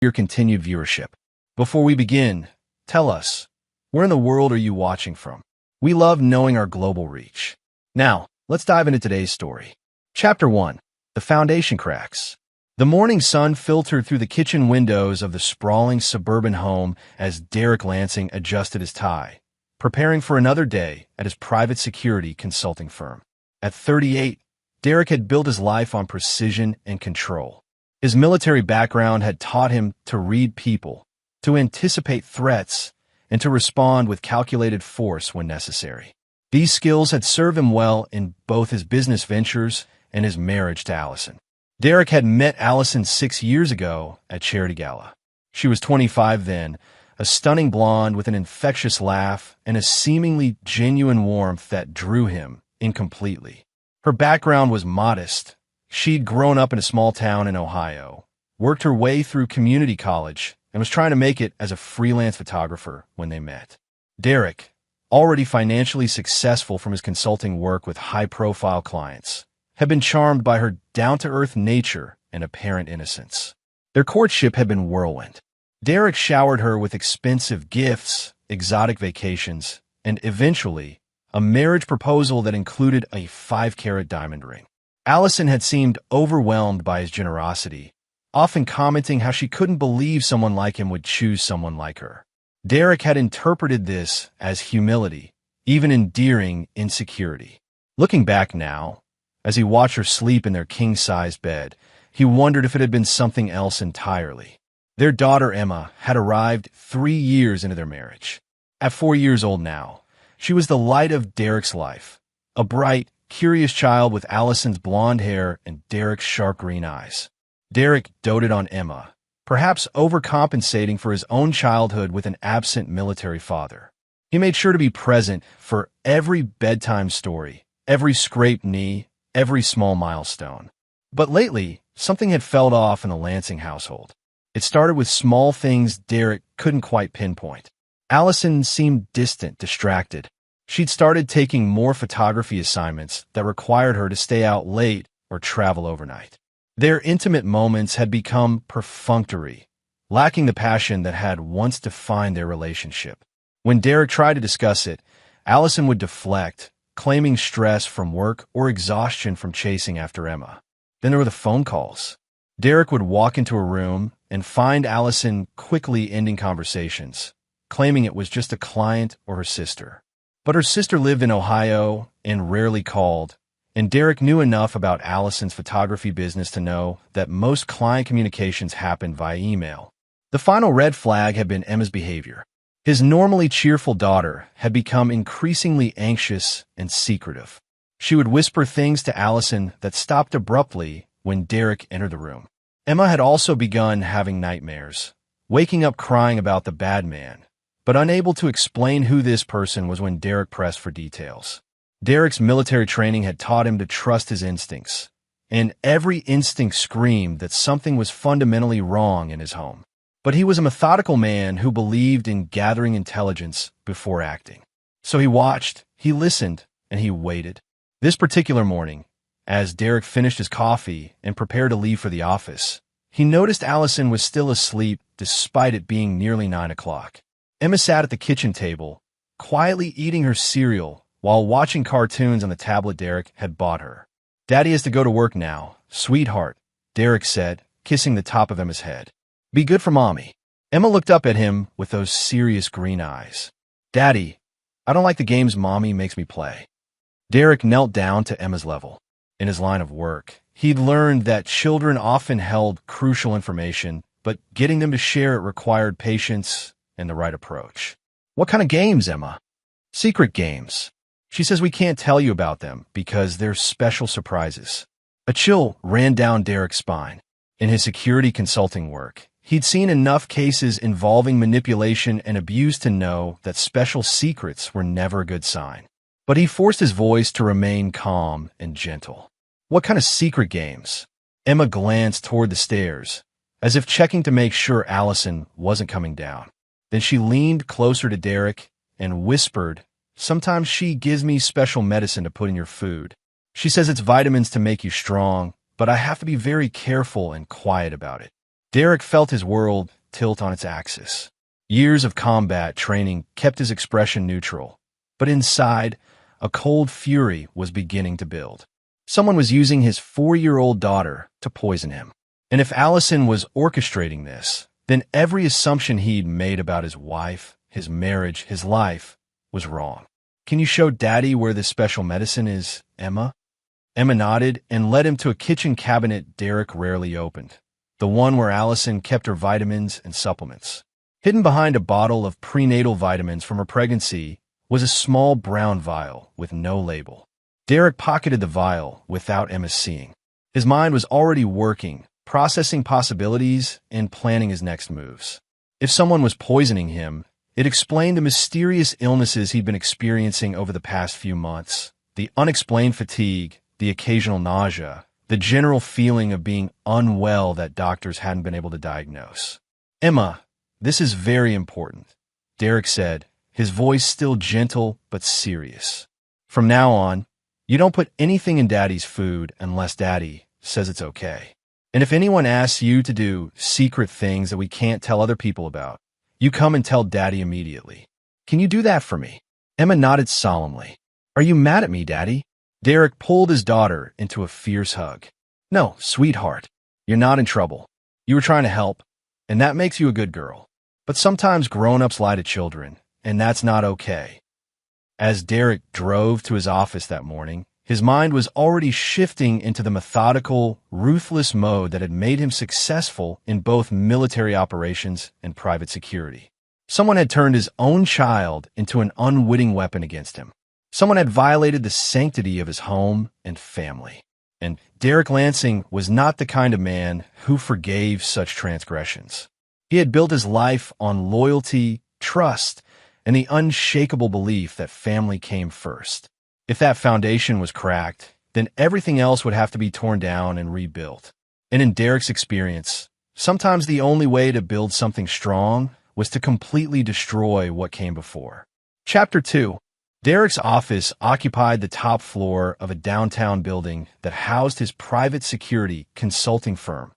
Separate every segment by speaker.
Speaker 1: your continued viewership. Before we begin, tell us, where in the world are you watching from? We love knowing our global reach. Now, let's dive into today's story. Chapter 1. The Foundation Cracks. The morning sun filtered through the kitchen windows of the sprawling suburban home as Derek Lansing adjusted his tie, preparing for another day at his private security consulting firm. At 38, Derek had built his life on precision and control. His military background had taught him to read people, to anticipate threats, and to respond with calculated force when necessary. These skills had served him well in both his business ventures and his marriage to Allison. Derek had met Allison 6 years ago at Charity Gala. She was 25 then, a stunning blonde with an infectious laugh and a seemingly genuine warmth that drew him in completely. Her background was modest. She'd grown up in a small town in Ohio, worked her way through community college, and was trying to make it as a freelance photographer when they met. Derek, already financially successful from his consulting work with high-profile clients, had been charmed by her down-to-earth nature and apparent innocence. Their courtship had been whirlwind. Derek showered her with expensive gifts, exotic vacations, and eventually, a marriage proposal that included a 5-carat diamond ring. Allison had seemed overwhelmed by his generosity, often commenting how she couldn't believe someone like him would choose someone like her. Derek had interpreted this as humility, even endearing insecurity. Looking back now, as he watched her sleep in their king-sized bed, he wondered if it had been something else entirely. Their daughter Emma had arrived 3 years into their marriage. At 4 years old now, she was the light of Derek's life, a bright, curious child with Allison's blonde hair and Derek's sharp green eyes. Derek doted on Emma, perhaps overcompensating for his own childhood with an absent military father. He made sure to be present for every bedtime story, every scraped knee, every small milestone. But lately, something had fell off in the Lansing household. It started with small things Derek couldn't quite pinpoint. Allison seemed distant, distracted. She'd started taking more photography assignments that required her to stay out late or travel overnight. Their intimate moments had become perfunctory, lacking the passion that had once defined their relationship. When Derek tried to discuss it, Allison would deflect, claiming stress from work or exhaustion from chasing after Emma. Then there were the phone calls. Derek would walk into a room and find Allison quickly ending conversations, claiming it was just a client or her sister. But her sister lived in Ohio and rarely called, and Derek knew enough about Allison's photography business to know that most client communications happened via email. The final red flag had been Emma's behavior. His normally cheerful daughter had become increasingly anxious and secretive. She would whisper things to Allison that stopped abruptly when Derek entered the room. Emma had also begun having nightmares, waking up crying about the bad man, but unable to explain who this person was when Derek pressed for details. Derek's military training had taught him to trust his instincts, and every instinct screamed that something was fundamentally wrong in his home. But he was a methodical man who believed in gathering intelligence before acting. So he watched, he listened, and he waited. This particular morning, as Derek finished his coffee and prepared to leave for the office, he noticed Allison was still asleep despite it being nearly 9 o'clock. Emma sat at the kitchen table, quietly eating her cereal while watching cartoons on the tablet Derek had bought her. "Daddy has to go to work now, sweetheart," Derek said, kissing the top of Emma's head. "Be good for Mommy." Emma looked up at him with those serious green eyes. "Daddy, I don't like the games Mommy makes me play." Derek knelt down to Emma's level. In his line of work, he'd learned that children often held crucial information, but getting them to share it required patience and the right approach. "What kind of games, Emma?" "Secret games. She says we can't tell you about them because they're special surprises." A chill ran down Derek's spine. In his security consulting work, he'd seen enough cases involving manipulation and abuse to know that special secrets were never a good sign. But he forced his voice to remain calm and gentle. "What kind of secret games?" Emma glanced toward the stairs, as if checking to make sure Allison wasn't coming down. Then she leaned closer to Derek and whispered, "Sometimes she gives me special medicine to put in your food. She says it's vitamins to make you strong, but I have to be very careful and quiet about it." Derek felt his world tilt on its axis. Years of combat training kept his expression neutral, but inside, a cold fury was beginning to build. Someone was using his 4-year-old daughter to poison him. And if Allison was orchestrating this, then every assumption he'd made about his wife, his marriage, his life, was wrong. "Can you show Daddy where this special medicine is, Emma?" Emma nodded and led him to a kitchen cabinet Derek rarely opened, the one where Allison kept her vitamins and supplements. Hidden behind a bottle of prenatal vitamins from her pregnancy was a small brown vial with no label. Derek pocketed the vial without Emma seeing. His mind was already working, processing possibilities and planning his next moves. If someone was poisoning him, it explained the mysterious illnesses he'd been experiencing over the past few months, the unexplained fatigue, the occasional nausea, the general feeling of being unwell that doctors hadn't been able to diagnose. "Emma, this is very important," Derek said, his voice still gentle but serious. "From now on, you don't put anything in Daddy's food unless Daddy says it's okay. And if anyone asks you to do secret things that we can't tell other people about, you come and tell Daddy immediately. Can you do that for me?" Emma nodded solemnly. "Are you mad at me, Daddy?" Derek pulled his daughter into a fierce hug. "No, sweetheart, you're not in trouble. You were trying to help, and that makes you a good girl. But sometimes grown-ups lie to children, and that's not okay." As Derek drove to his office that morning, his mind was already shifting into the methodical, ruthless mode that had made him successful in both military operations and private security. Someone had turned his own child into an unwitting weapon against him. Someone had violated the sanctity of his home and family. And Derek Lansing was not the kind of man who forgave such transgressions. He had built his life on loyalty, trust, and the unshakable belief that family came first. If that foundation was cracked, then everything else would have to be torn down and rebuilt. And in Derek's experience, sometimes the only way to build something strong was to completely destroy what came before. Chapter 2. Derek's office occupied the top floor of a downtown building that housed his private security consulting firm,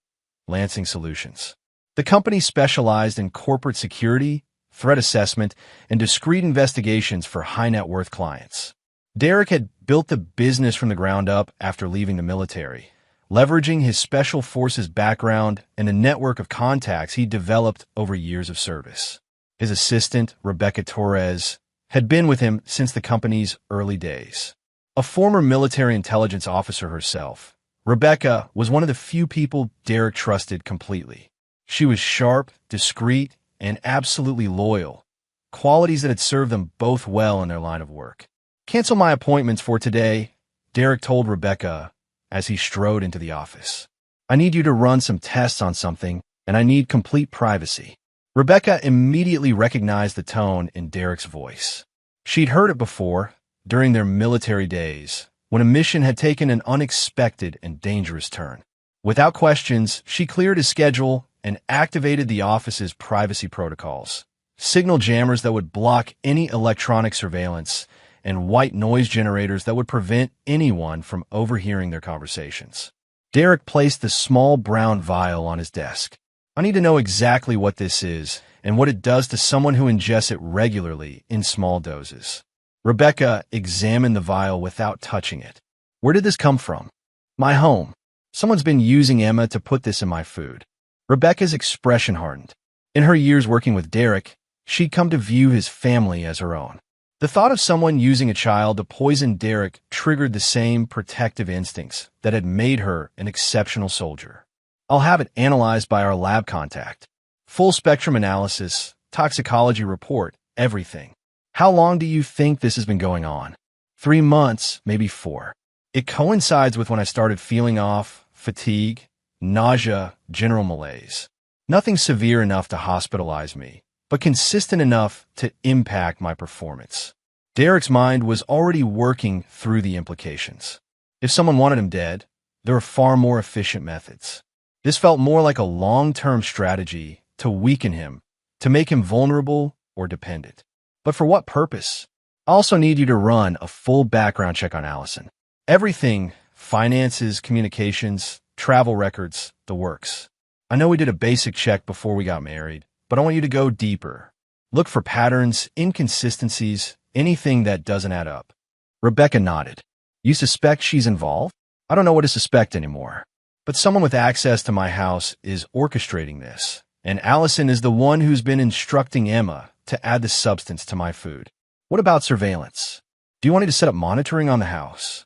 Speaker 1: Lansing Solutions. The company specialized in corporate security, threat assessment, and discreet investigations for high-net-worth clients. Derek had built the business from the ground up after leaving the military, leveraging his special forces background and a network of contacts he developed over years of service. His assistant, Rebecca Torres, had been with him since the company's early days. A former military intelligence officer herself, Rebecca was one of the few people Derek trusted completely. She was sharp, discreet, and absolutely loyal, qualities that had served them both well in their line of work. "Cancel my appointments for today," Derek told Rebecca as he strode into the office. "I need you to run some tests on something, and I need complete privacy." Rebecca immediately recognized the tone in Derek's voice. She'd heard it before, during their military days, when a mission had taken an unexpected and dangerous turn. Without questions, she cleared his schedule and activated the office's privacy protocols, signal jammers that would block any electronic surveillance, and white noise generators that would prevent anyone from overhearing their conversations. Derek placed the small brown vial on his desk. "I need to know exactly what this is and what it does to someone who ingests it regularly in small doses." Rebecca examined the vial without touching it. "Where did this come from?" "My home. Someone's been using Emma to put this in my food." Rebecca's expression hardened. In her years working with Derek, she'd come to view his family as her own. The thought of someone using a child to poison Derek triggered the same protective instincts that had made her an exceptional soldier. "I'll have it analyzed by our lab contact. Full spectrum analysis, toxicology report, everything." "How long do you think this has been going on?" 3 months, maybe 4. "It coincides with when I started feeling off, fatigue, nausea, general malaise. Nothing severe enough to hospitalize me, but consistent enough to impact my performance." Derek's mind was already working through the implications. If someone wanted him dead, there were far more efficient methods. This felt more like a long-term strategy to weaken him, to make him vulnerable or dependent. But for what purpose? "I also need you to run a full background check on Allison. Everything, finances, communications, travel records, the works. I know we did a basic check before we got married, but I want you to go deeper. Look for patterns, inconsistencies, anything that doesn't add up." Rebecca nodded. "You suspect she's involved?" "I don't know what to suspect anymore. But someone with access to my house is orchestrating this, and Allison is the one who's been instructing Emma to add the substance to my food." "What about surveillance? Do you want me to set up monitoring on the house?"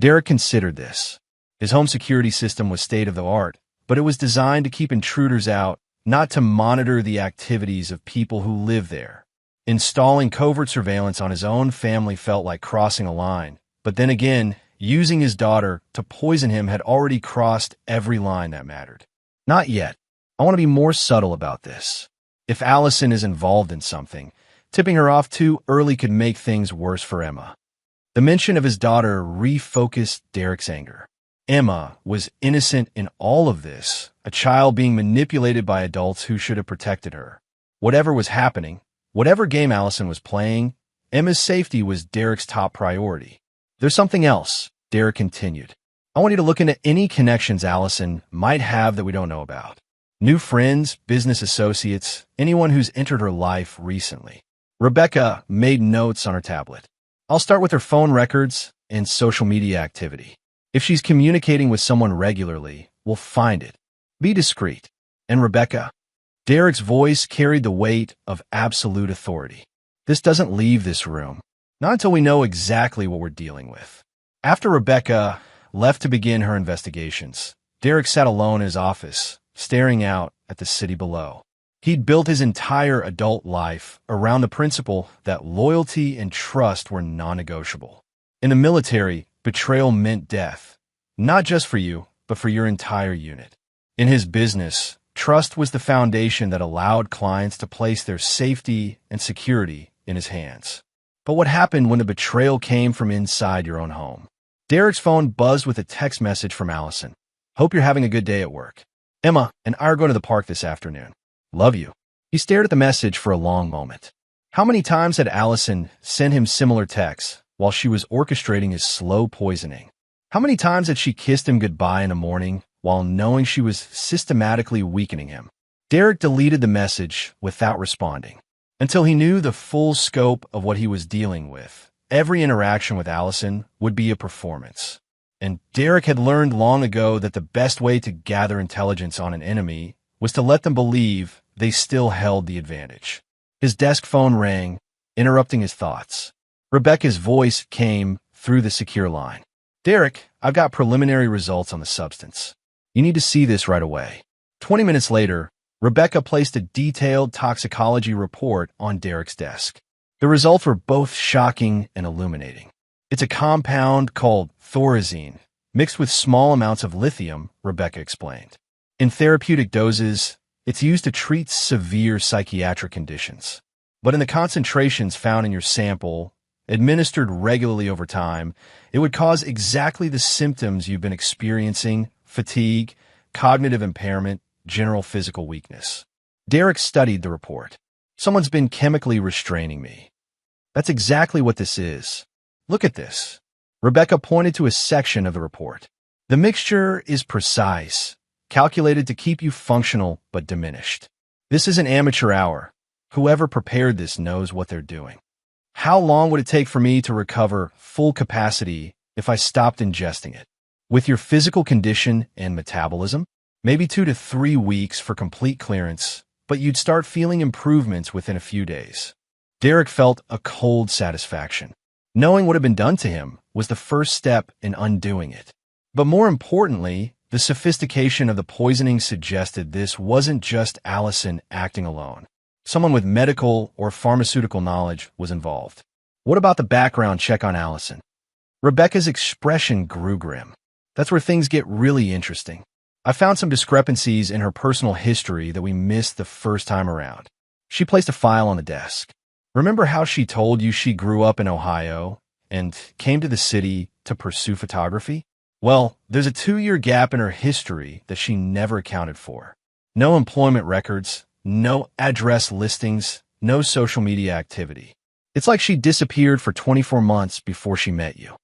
Speaker 1: Derek considered this. His home security system was state-of-the-art, but it was designed to keep intruders out, not to monitor the activities of people who live there. Installing covert surveillance on his own family felt like crossing a line, but then again, using his daughter to poison him had already crossed every line that mattered. "Not yet. I want to be more subtle about this. If Allison is involved in something, tipping her off too early could make things worse for Emma." The mention of his daughter refocused Derek's anger. Emma was innocent in all of this, a child being manipulated by adults who should have protected her. Whatever was happening, whatever game Allison was playing, Emma's safety was Derek's top priority. "There's something else," Derek continued. "I want you to look into any connections Allison might have that we don't know about. New friends, business associates, anyone who's entered her life recently." Rebecca made notes on her tablet. "I'll start with her phone records and social media activity. If she's communicating with someone regularly, we'll find it. Be discreet." "And Rebecca?" Derek's voice carried the weight of absolute authority. "This doesn't leave this room. Not until we know exactly what we're dealing with." After Rebecca left to begin her investigations, Derek sat alone in his office, staring out at the city below. He'd built his entire adult life around the principle that loyalty and trust were non-negotiable. In the military, betrayal meant death, not just for you, but for your entire unit. In his business, trust was the foundation that allowed clients to place their safety and security in his hands. But what happened when the betrayal came from inside your own home? Derek's phone buzzed with a text message from Allison. "Hope you're having a good day at work. Emma and I are going to the park this afternoon. Love you." He stared at the message for a long moment. How many times had Allison sent him similar texts while she was orchestrating his slow poisoning? How many times had she kissed him goodbye in the morning while knowing she was systematically weakening him? Derek deleted the message without responding. Until he knew the full scope of what he was dealing with, every interaction with Allison would be a performance. And Derek had learned long ago that the best way to gather intelligence on an enemy was to let them believe they still held the advantage. His desk phone rang, interrupting his thoughts. Rebecca's voice came through the secure line. "Derek, I've got preliminary results on the substance. You need to see this right away." 20 minutes later, Rebecca placed a detailed toxicology report on Derek's desk. The results were both shocking and illuminating. "It's a compound called thorazine, mixed with small amounts of lithium," Rebecca explained. "In therapeutic doses, it's used to treat severe psychiatric conditions. But in the concentrations found in your sample, administered regularly over time, it would cause exactly the symptoms you've been experiencing: fatigue, cognitive impairment, general physical weakness." Derek studied the report. "Someone's been chemically restraining me. That's exactly what this is. Look at this." Rebecca pointed to a section of the report. "The mixture is precise, calculated to keep you functional but diminished. This is an amateur hour. Whoever prepared this knows what they're doing. How long would it take for me to recover full capacity if I stopped ingesting it? With your physical condition and metabolism, maybe 2 to 3 weeks for complete clearance, but you'd start feeling improvements within a few days." Derek felt a cold satisfaction. Knowing what had been done to him was the first step in undoing it. But more importantly, the sophistication of the poisoning suggested this wasn't just Allison acting alone. Someone with medical or pharmaceutical knowledge was involved. "What about the background check on Allison?" Rebecca's expression grew grim. "That's where things get really interesting. I found some discrepancies in her personal history that we missed the first time around." She placed a file on the desk. "Remember how she told you she grew up in Ohio and came to the city to pursue photography? Well, there's a 2-year gap in her history that she never accounted for. No employment records, no address listings, no social media activity. It's like she disappeared for 24 months before she met you."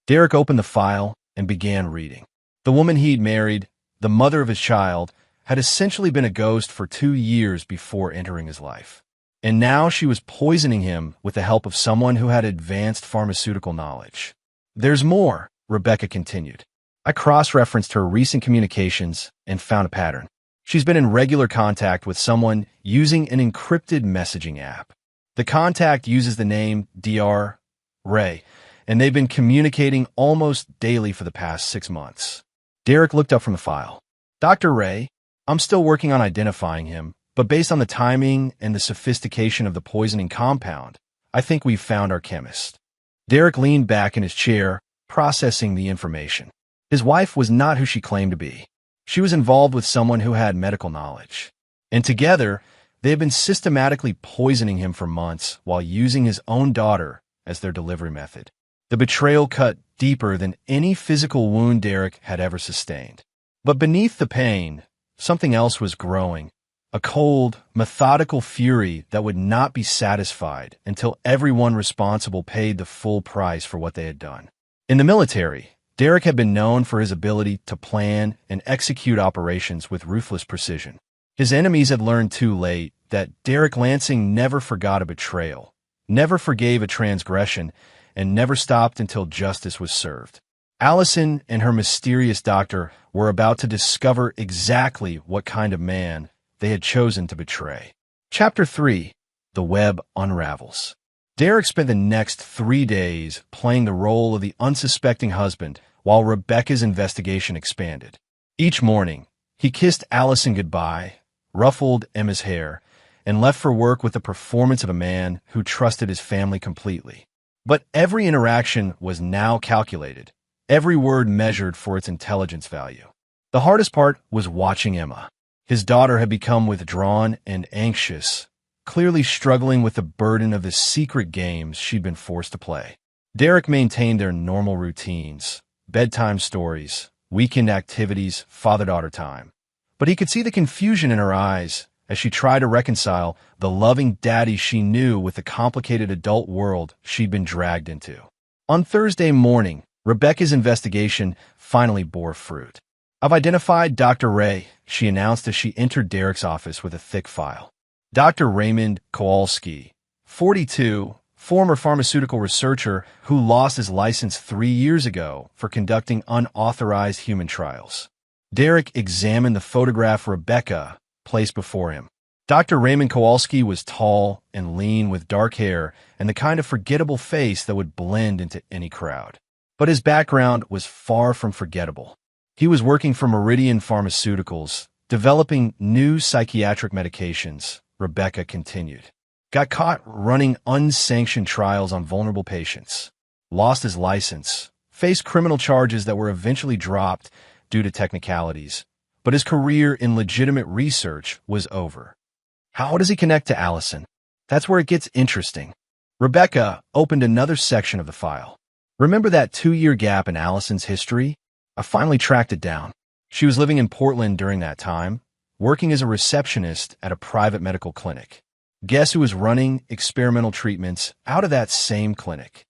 Speaker 1: Derek opened the file and began reading. The woman he'd married, the mother of his child, had essentially been a ghost for 2 years before entering his life. And now she was poisoning him with the help of someone who had advanced pharmaceutical knowledge. There's more, Rebecca continued. I cross-referenced her recent communications and found a pattern. She's been in regular contact with someone using an encrypted messaging app. The contact uses the name Dr. Ray, and they've been communicating almost daily for the past 6 months. Derek looked up from the file. Dr. Ray, I'm still working on identifying him, but based on the timing and the sophistication of the poisoning compound, I think we've found our chemist. Derek leaned back in his chair, processing the information. His wife was not who she claimed to be. She was involved with someone who had medical knowledge. And together, they had been systematically poisoning him for months while using his own daughter as their delivery method. The betrayal cut deeper than any physical wound Derek had ever sustained. But beneath the pain, something else was growing. A cold, methodical fury that would not be satisfied until everyone responsible paid the full price for what they had done. In the military, Derek had been known for his ability to plan and execute operations with ruthless precision. His enemies had learned too late that Derek Lansing never forgot a betrayal, never forgave a transgression, and never stopped until justice was served. Allison and her mysterious doctor were about to discover exactly what kind of man they had chosen to betray. Chapter 3. The Web Unravels. Derek spent the next 3 days playing the role of the unsuspecting husband while Rebecca's investigation expanded. Each morning, he kissed Allison goodbye, ruffled Emma's hair, and left for work with the performance of a man who trusted his family completely. But every interaction was now calculated, every word measured for its intelligence value. The hardest part was watching Emma. His daughter had become withdrawn and anxious, clearly struggling with the burden of the secret games she'd been forced to play. Derek maintained their normal routines, bedtime stories, weekend activities, father-daughter time. But he could see the confusion in her eyes as she tried to reconcile the loving daddy she knew with the complicated adult world she'd been dragged into. On Thursday morning, Rebecca's investigation finally bore fruit. I've identified Dr. Ray, she announced as she entered Derek's office with a thick file. Dr. Raymond Kowalski, 42, former pharmaceutical researcher who lost his license 3 years ago for conducting unauthorized human trials. Derek examined the photograph Rebecca placed before him. Dr. Raymond Kowalski was tall and lean with dark hair and the kind of forgettable face that would blend into any crowd. But his background was far from forgettable. He was working for Meridian Pharmaceuticals, developing new psychiatric medications, Rebecca continued. Got caught running unsanctioned trials on vulnerable patients. Lost his license. Faced criminal charges that were eventually dropped due to technicalities. But his career in legitimate research was over. How does he connect to Allison? That's where it gets interesting. Rebecca opened another section of the file. Remember that 2-year gap in Allison's history? I finally tracked it down. She was living in Portland during that time, working as a receptionist at a private medical clinic. Guess who was running experimental treatments out of that same clinic?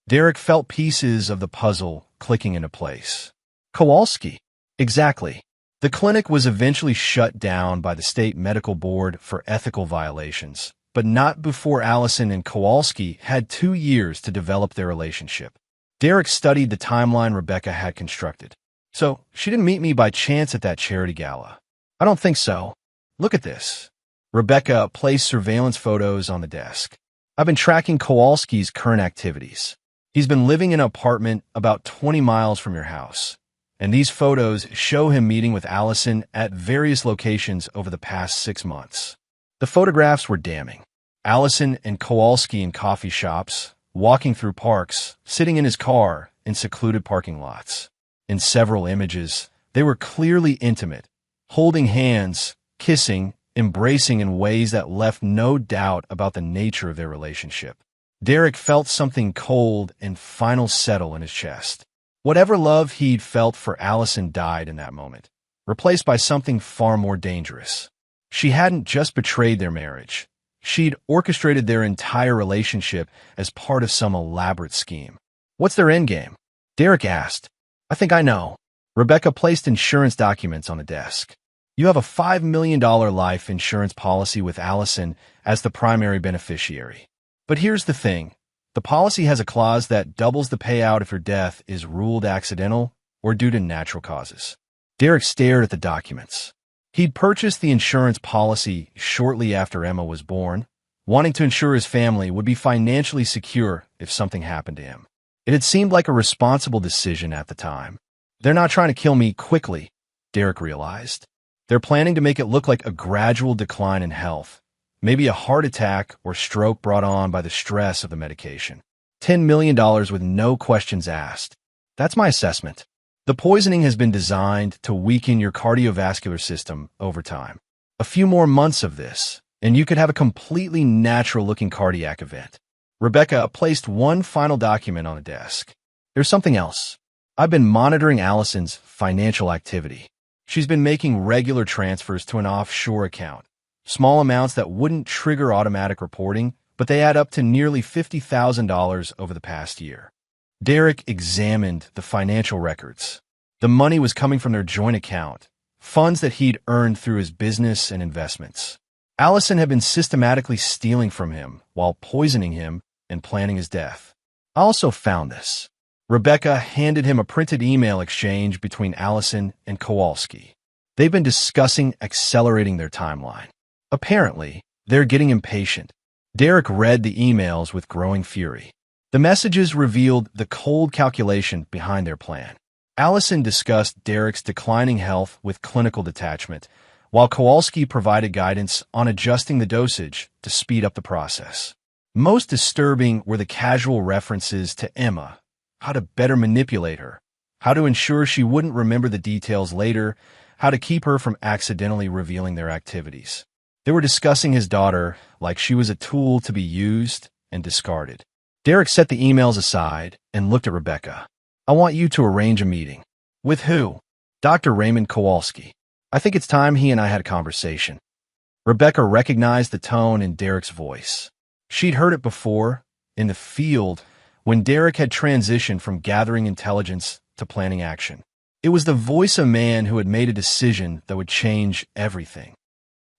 Speaker 1: Derek felt pieces of the puzzle clicking into place. Kowalski. Exactly. The clinic was eventually shut down by the state medical board for ethical violations, but not before Allison and Kowalski had 2 years to develop their relationship. Derek studied the timeline Rebecca had constructed. So, she didn't meet me by chance at that charity gala. I don't think so. Look at this. Rebecca placed surveillance photos on the desk. I've been tracking Kowalski's current activities. He's been living in an apartment about 20 miles from your house. And these photos show him meeting with Allison at various locations over the past 6 months. The photographs were damning. Allison and Kowalski in coffee shops, walking through parks, sitting in his car in secluded parking lots. In several images, they were clearly intimate, holding hands, kissing, embracing in ways that left no doubt about the nature of their relationship. Derek felt something cold and final settle in his chest. Whatever love he'd felt for Allison died in that moment, replaced by something far more dangerous. She hadn't just betrayed their marriage. She'd orchestrated their entire relationship as part of some elaborate scheme. What's their endgame? Derek asked. I think I know. Rebecca placed insurance documents on the desk. You have a $5 million life insurance policy with Allison as the primary beneficiary. But here's the thing. The policy has a clause that doubles the payout if your death is ruled accidental or due to natural causes. Derek stared at the documents. He'd purchased the insurance policy shortly after Emma was born, wanting to ensure his family would be financially secure if something happened to him. It had seemed like a responsible decision at the time. They're not trying to kill me quickly, Derek realized. They're planning to make it look like a gradual decline in health, maybe a heart attack or stroke brought on by the stress of the medication. $10 million with no questions asked. That's my assessment. The poisoning has been designed to weaken your cardiovascular system over time. A few more months of this, and you could have a completely natural-looking cardiac event. Rebecca placed one final document on the desk. There's something else. I've been monitoring Allison's financial activity. She's been making regular transfers to an offshore account. Small amounts that wouldn't trigger automatic reporting, but they add up to nearly $50,000 over the past year. Derek examined the financial records. The money was coming from their joint account, funds that he'd earned through his business and investments. Allison had been systematically stealing from him while poisoning him and planning his death. I also found this. Rebecca handed him a printed email exchange between Allison and Kowalski. They've been discussing accelerating their timeline. Apparently, they're getting impatient. Derek read the emails with growing fury. The messages revealed the cold calculation behind their plan. Allison discussed Derek's declining health with clinical detachment, while Kowalski provided guidance on adjusting the dosage to speed up the process. Most disturbing were the casual references to Emma, how to better manipulate her, how to ensure she wouldn't remember the details later, how to keep her from accidentally revealing their activities. They were discussing his daughter like she was a tool to be used and discarded. Derek set the emails aside and looked at Rebecca. I want you to arrange a meeting. With who? Dr. Raymond Kowalski. I think it's time he and I had a conversation. Rebecca recognized the tone in Derek's voice. She'd heard it before, in the field, when Derek had transitioned from gathering intelligence to planning action. It was the voice of a man who had made a decision that would change everything.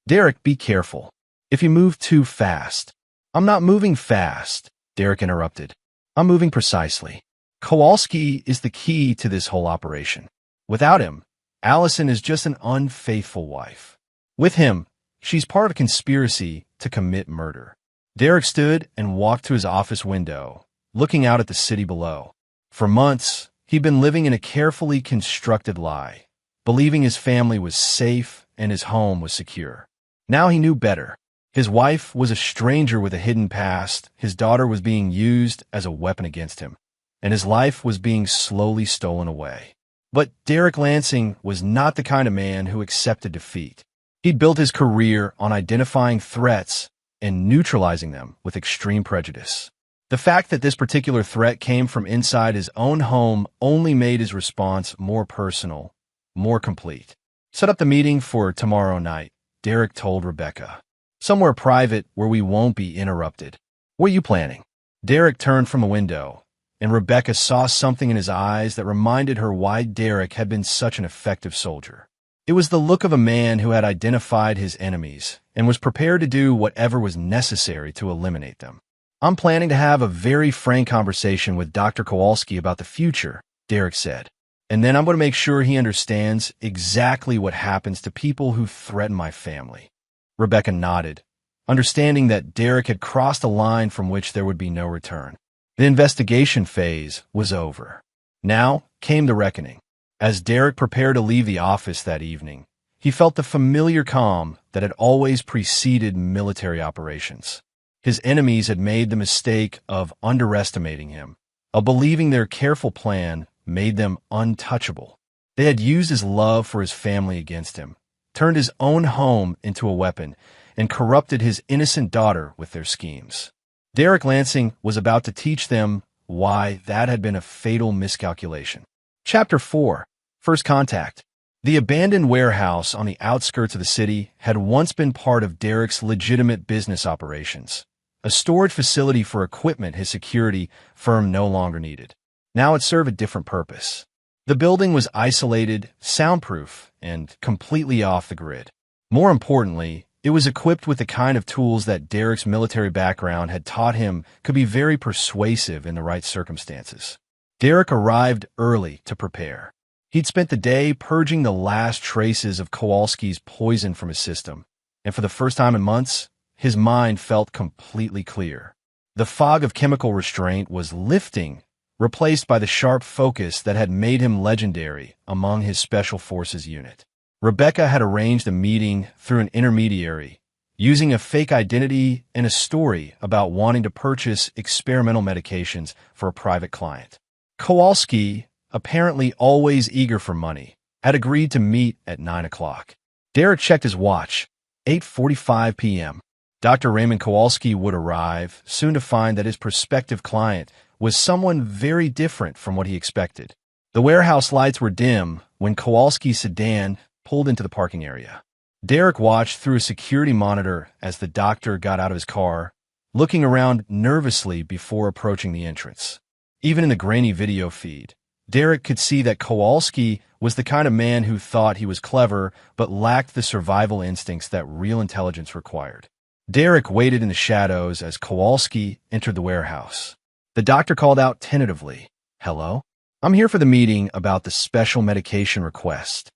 Speaker 1: Derek, be careful. If you move too fast. I'm not moving fast, Derek interrupted. I'm moving precisely. Kowalski is the key to this whole operation. Without him, Allison is just an unfaithful wife. With him, she's part of a conspiracy to commit murder. Derek stood and walked to his office window, looking out at the city below. For months, he'd been living in a carefully constructed lie, believing his family was safe and his home was secure. Now he knew better. His wife was a stranger with a hidden past, his daughter was being used as a weapon against him, and his life was being slowly stolen away. But Derek Lansing was not the kind of man who accepted defeat. He'd built his career on identifying threats and neutralizing them with extreme prejudice. The fact that this particular threat came from inside his own home only made his response more personal, more complete. Set up the meeting for tomorrow night, Derek told Rebecca. Somewhere private where we won't be interrupted. What are you planning? Derek turned from a window, and Rebecca saw something in his eyes that reminded her why Derek had been such an effective soldier. It was the look of a man who had identified his enemies and was prepared to do whatever was necessary to eliminate them. I'm planning to have a very frank conversation with Dr. Kowalski about the future, Derek said. And then I'm going to make sure he understands exactly what happens to people who threaten my family. Rebecca nodded, understanding that Derek had crossed a line from which there would be no return. The investigation phase was over. Now came the reckoning. As Derek prepared to leave the office that evening, he felt the familiar calm that had always preceded military operations. His enemies had made the mistake of underestimating him, of believing their careful plan made them untouchable. They had used his love for his family against him, turned his own home into a weapon, and corrupted his innocent daughter with their schemes. Derek Lansing was about to teach them why that had been a fatal miscalculation. Chapter 4. First Contact. The abandoned warehouse on the outskirts of the city had once been part of Derek's legitimate business operations, a storage facility for equipment his security firm no longer needed. Now it served a different purpose. The building was isolated, soundproof, and completely off the grid. More importantly, it was equipped with the kind of tools that Derek's military background had taught him could be very persuasive in the right circumstances. Derek arrived early to prepare. He'd spent the day purging the last traces of Kowalski's poison from his system, and for the first time in months, his mind felt completely clear. The fog of chemical restraint was lifting, replaced by the sharp focus that had made him legendary among his Special Forces unit. Rebecca had arranged a meeting through an intermediary, using a fake identity and a story about wanting to purchase experimental medications for a private client. Kowalski, apparently always eager for money, had agreed to meet at 9 o'clock. Derek checked his watch. 8:45 p.m. Dr. Raymond Kowalski would arrive, soon to find that his prospective client was someone very different from what he expected. The warehouse lights were dim when Kowalski's sedan pulled into the parking area. Derek watched through a security monitor as the doctor got out of his car, looking around nervously before approaching the entrance. Even in the grainy video feed, Derek could see that Kowalski was the kind of man who thought he was clever but lacked the survival instincts that real intelligence required. Derek waited in the shadows as Kowalski entered the warehouse. The doctor called out tentatively, "Hello? I'm here for the meeting about the special medication request."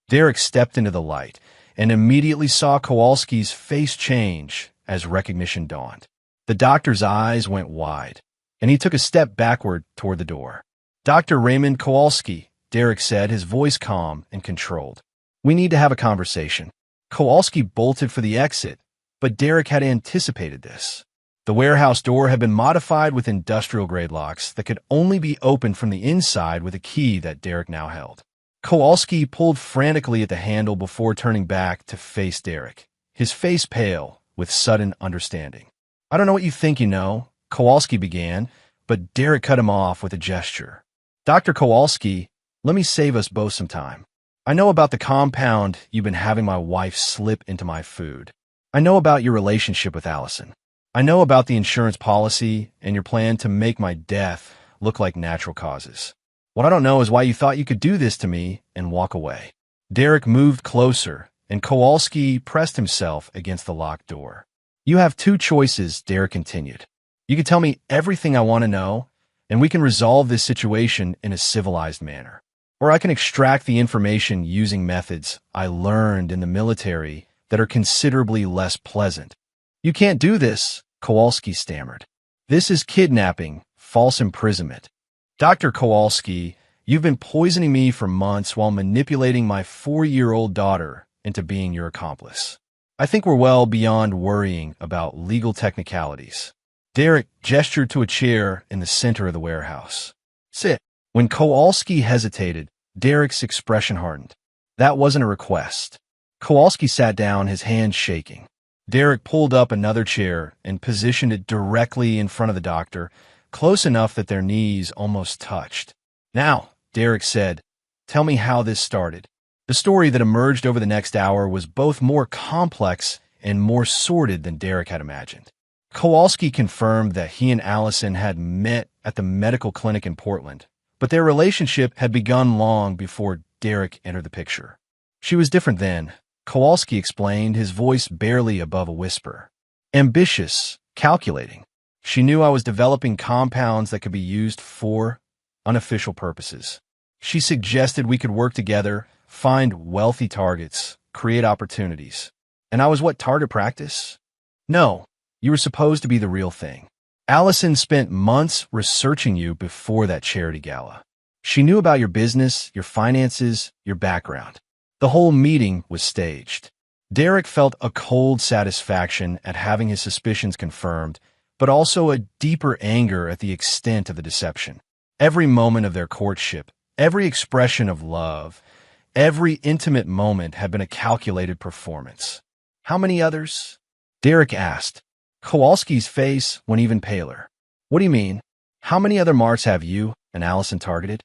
Speaker 1: Derek stepped into the light and immediately saw Kowalski's face change as recognition dawned. The doctor's eyes went wide, and he took a step backward toward the door. "Dr. Raymond Kowalski," Derek said, his voice calm and controlled. "We need to have a conversation." Kowalski bolted for the exit, but Derek had anticipated this. The warehouse door had been modified with industrial-grade locks that could only be opened from the inside with a key that Derek now held. Kowalski pulled frantically at the handle before turning back to face Derek, his face pale with sudden understanding. "I don't know what you think you know," Kowalski began, but Derek cut him off with a gesture. "Dr. Kowalski, let me save us both some time. I know about the compound you've been having my wife slip into my food. I know about your relationship with Allison. I know about the insurance policy and your plan to make my death look like natural causes. What I don't know is why you thought you could do this to me and walk away." Derek moved closer, and Kowalski pressed himself against the locked door. "You have two choices," Derek continued. "You can tell me everything I want to know, and we can resolve this situation in a civilized manner. Or I can extract the information using methods I learned in the military that are considerably less pleasant." "You can't do this," Kowalski stammered. "This is kidnapping, false imprisonment. Dr. Kowalski, you've been poisoning me for months while manipulating my 4-year-old daughter into being your accomplice. I think we're well beyond worrying about legal technicalities." Derek gestured to a chair in the center of the warehouse. "Sit." When Kowalski hesitated, Derek's expression hardened. That wasn't a request. Kowalski sat down, his hands shaking. Derek pulled up another chair and positioned it directly in front of the doctor, close enough that their knees almost touched. "Now," Derek said, "tell me how this started." The story that emerged over the next hour was both more complex and more sordid than Derek had imagined. Kowalski confirmed that he and Allison had met at the medical clinic in Portland, but their relationship had begun long before Derek entered the picture. "She was different then," Kowalski explained, his voice barely above a whisper. "Ambitious, calculating. She knew I was developing compounds that could be used for unofficial purposes. She suggested we could work together, find wealthy targets, create opportunities. And I was what, target practice? No, you were supposed to be the real thing. Allison spent months researching you before that charity gala. She knew about your business, your finances, your background. The whole meeting was staged." Derek felt a cold satisfaction at having his suspicions confirmed, but also a deeper anger at the extent of the deception. Every moment of their courtship, every expression of love, every intimate moment had been a calculated performance. "How many others?" Derek asked. Kowalski's face went even paler. "What do you mean? How many other marks have you and Allison targeted?"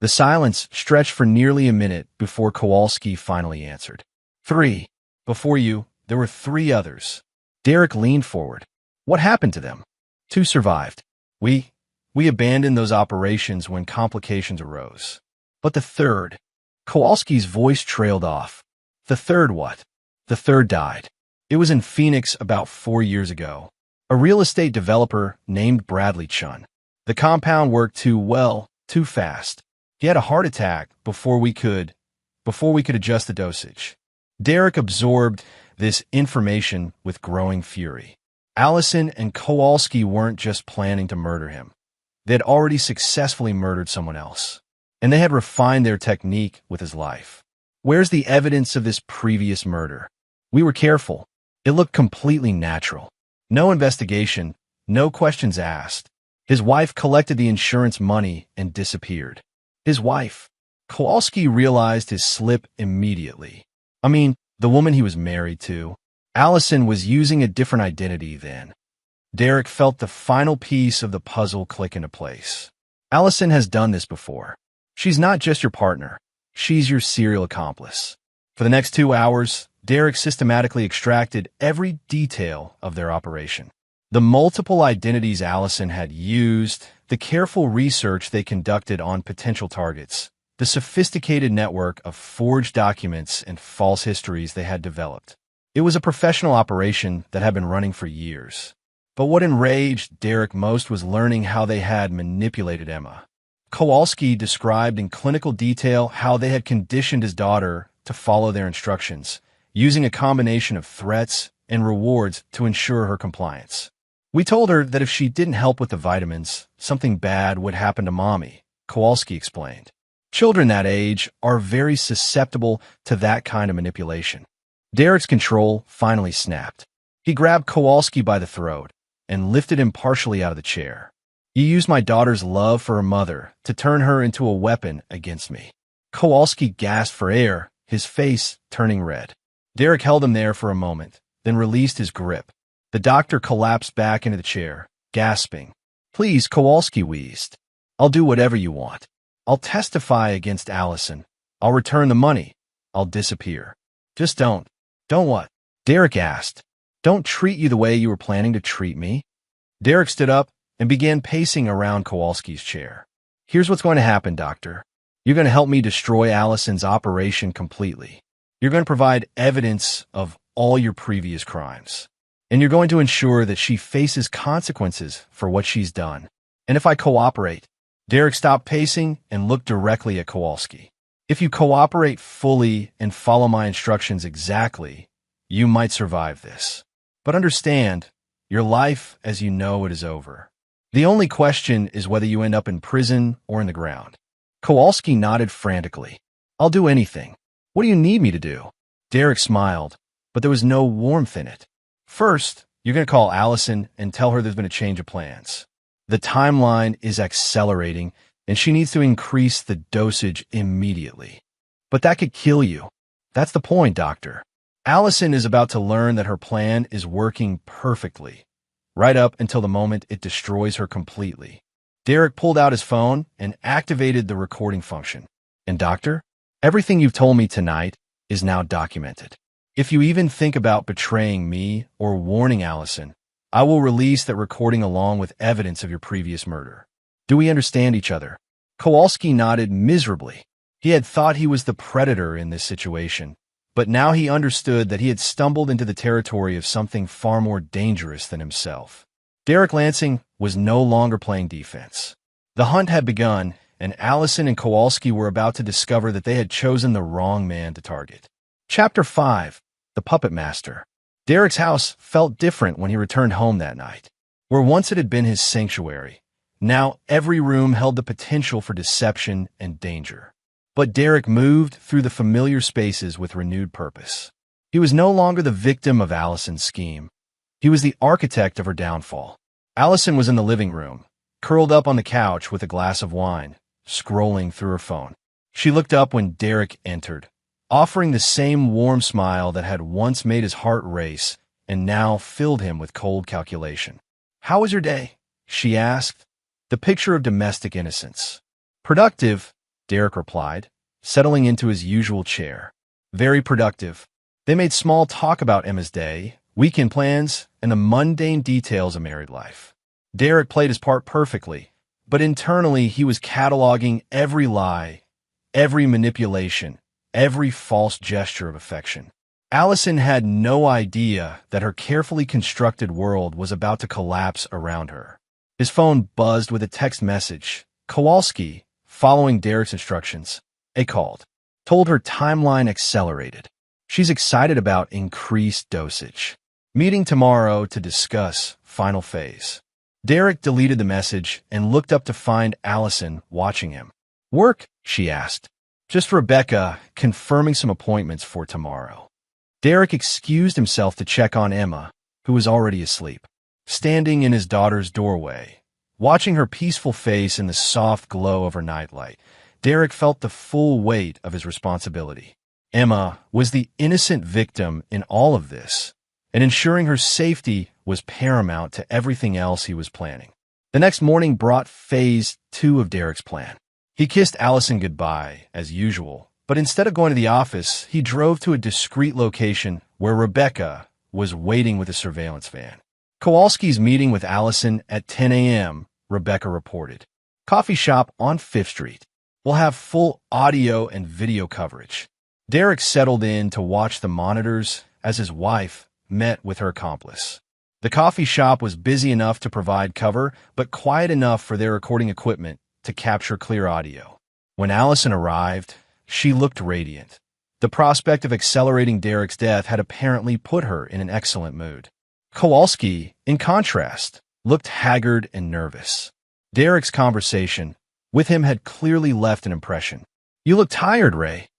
Speaker 1: The silence stretched for nearly a minute before Kowalski finally answered. "3. Before you, there were 3 others." Derek leaned forward. "What happened to them?" "2 survived. We abandoned those operations when complications arose." But the third, Kowalski's voice trailed off. The third what? The third died. It was in Phoenix about 4 years ago. A real estate developer named Bradley Chun. The compound worked too fast. He had a heart attack before we could adjust the dosage. Derek absorbed this information with growing fury. Allison and Kowalski weren't just planning to murder him. They had already successfully murdered someone else, and they had refined their technique with his life. Where's the evidence of this previous murder? We were careful. It looked completely natural. No investigation, no questions asked. His wife collected the insurance money and disappeared. His wife. Kowalski realized his slip immediately. I mean, the woman he was married to. Allison was using a different identity then. Derek felt the final piece of the puzzle click into place. Allison has done this before. She's not just your partner. She's your serial accomplice. For the next 2 hours, Derek systematically extracted every detail of their operation. The multiple identities Allison had used, the careful research they conducted on potential targets, the sophisticated network of forged documents and false histories they had developed. It was a professional operation that had been running for years. But what enraged Derek most was learning how they had manipulated Emma. Kowalski described in clinical detail how they had conditioned his daughter to follow their instructions, using a combination of threats and rewards to ensure her compliance. We told her that if she didn't help with the vitamins, something bad would happen to Mommy, Kowalski explained. Children that age are very susceptible to that kind of manipulation. Derek's control finally snapped. He grabbed Kowalski by the throat and lifted him partially out of the chair. You used my daughter's love for her mother to turn her into a weapon against me. Kowalski gasped for air, his face turning red. Derek held him there for a moment, then released his grip. The doctor collapsed back into the chair, gasping. Please, Kowalski wheezed. I'll do whatever you want. I'll testify against Allison. I'll return the money. I'll disappear. Just don't. Don't what? Derek asked. Don't treat you the way you were planning to treat me. Derek stood up and began pacing around Kowalski's chair. Here's what's going to happen, doctor. You're going to help me destroy Allison's operation completely. You're going to provide evidence of all your previous crimes. And you're going to ensure that she faces consequences for what she's done. And if I cooperate, Derek stopped pacing and looked directly at Kowalski. If you cooperate fully and follow my instructions exactly, you might survive this. But understand, your life as you know it is over. The only question is whether you end up in prison or in the ground. Kowalski nodded frantically. I'll do anything. What do you need me to do? Derek smiled, but there was no warmth in it. First, you're going to call Allison and tell her there's been a change of plans. The timeline is accelerating, and she needs to increase the dosage immediately. But that could kill you. That's the point, doctor. Allison is about to learn that her plan is working perfectly, right up until the moment it destroys her completely. Derek pulled out his phone and activated the recording function. And doctor, everything you've told me tonight is now documented. If you even think about betraying me or warning Allison, I will release that recording along with evidence of your previous murder. Do we understand each other? Kowalski nodded miserably. He had thought he was the predator in this situation, but now he understood that he had stumbled into the territory of something far more dangerous than himself. Derek Lansing was no longer playing defense. The hunt had begun, and Allison and Kowalski were about to discover that they had chosen the wrong man to target. Chapter 5. The Puppet Master. Derek's house felt different when he returned home that night. Where once it had been his sanctuary, now every room held the potential for deception and danger. But Derek moved through the familiar spaces with renewed purpose. He was no longer the victim of Allison's scheme. He was the architect of her downfall. Allison was in the living room, curled up on the couch with a glass of wine, scrolling through her phone. She looked up when Derek entered, offering the same warm smile that had once made his heart race and now filled him with cold calculation. How was your day? She asked, the picture of domestic innocence. Productive, Derek replied, settling into his usual chair. Very productive. They made small talk about Emma's day, weekend plans, and the mundane details of married life. Derek played his part perfectly, but internally he was cataloging every lie, every manipulation, every false gesture of affection. Allison had no idea that her carefully constructed world was about to collapse around her. His phone buzzed with a text message. Kowalski, following Derek's instructions, called. Told her timeline accelerated. She's excited about increased dosage. Meeting tomorrow to discuss final phase. Derek deleted the message and looked up to find Allison watching him. Work? She asked. Just Rebecca, confirming some appointments for tomorrow. Derek excused himself to check on Emma, who was already asleep. Standing in his daughter's doorway, watching her peaceful face in the soft glow of her nightlight, Derek felt the full weight of his responsibility. Emma was the innocent victim in all of this, and ensuring her safety was paramount to everything else he was planning. The next morning brought phase 2 of Derek's plan. He kissed Allison goodbye, as usual, but instead of going to the office, he drove to a discreet location where Rebecca was waiting with a surveillance van. Kowalski's meeting with Allison at 10 a.m., Rebecca reported. Coffee shop on 5th Street. We'll have full audio and video coverage. Derek settled in to watch the monitors as his wife met with her accomplice. The coffee shop was busy enough to provide cover, but quiet enough for their recording equipment to capture clear audio. When Allison arrived, she looked radiant. The prospect of accelerating Derek's death had apparently put her in an excellent mood. Kowalski, in contrast, looked haggard and nervous. Derek's conversation with him had clearly left an impression. You look tired, Ray,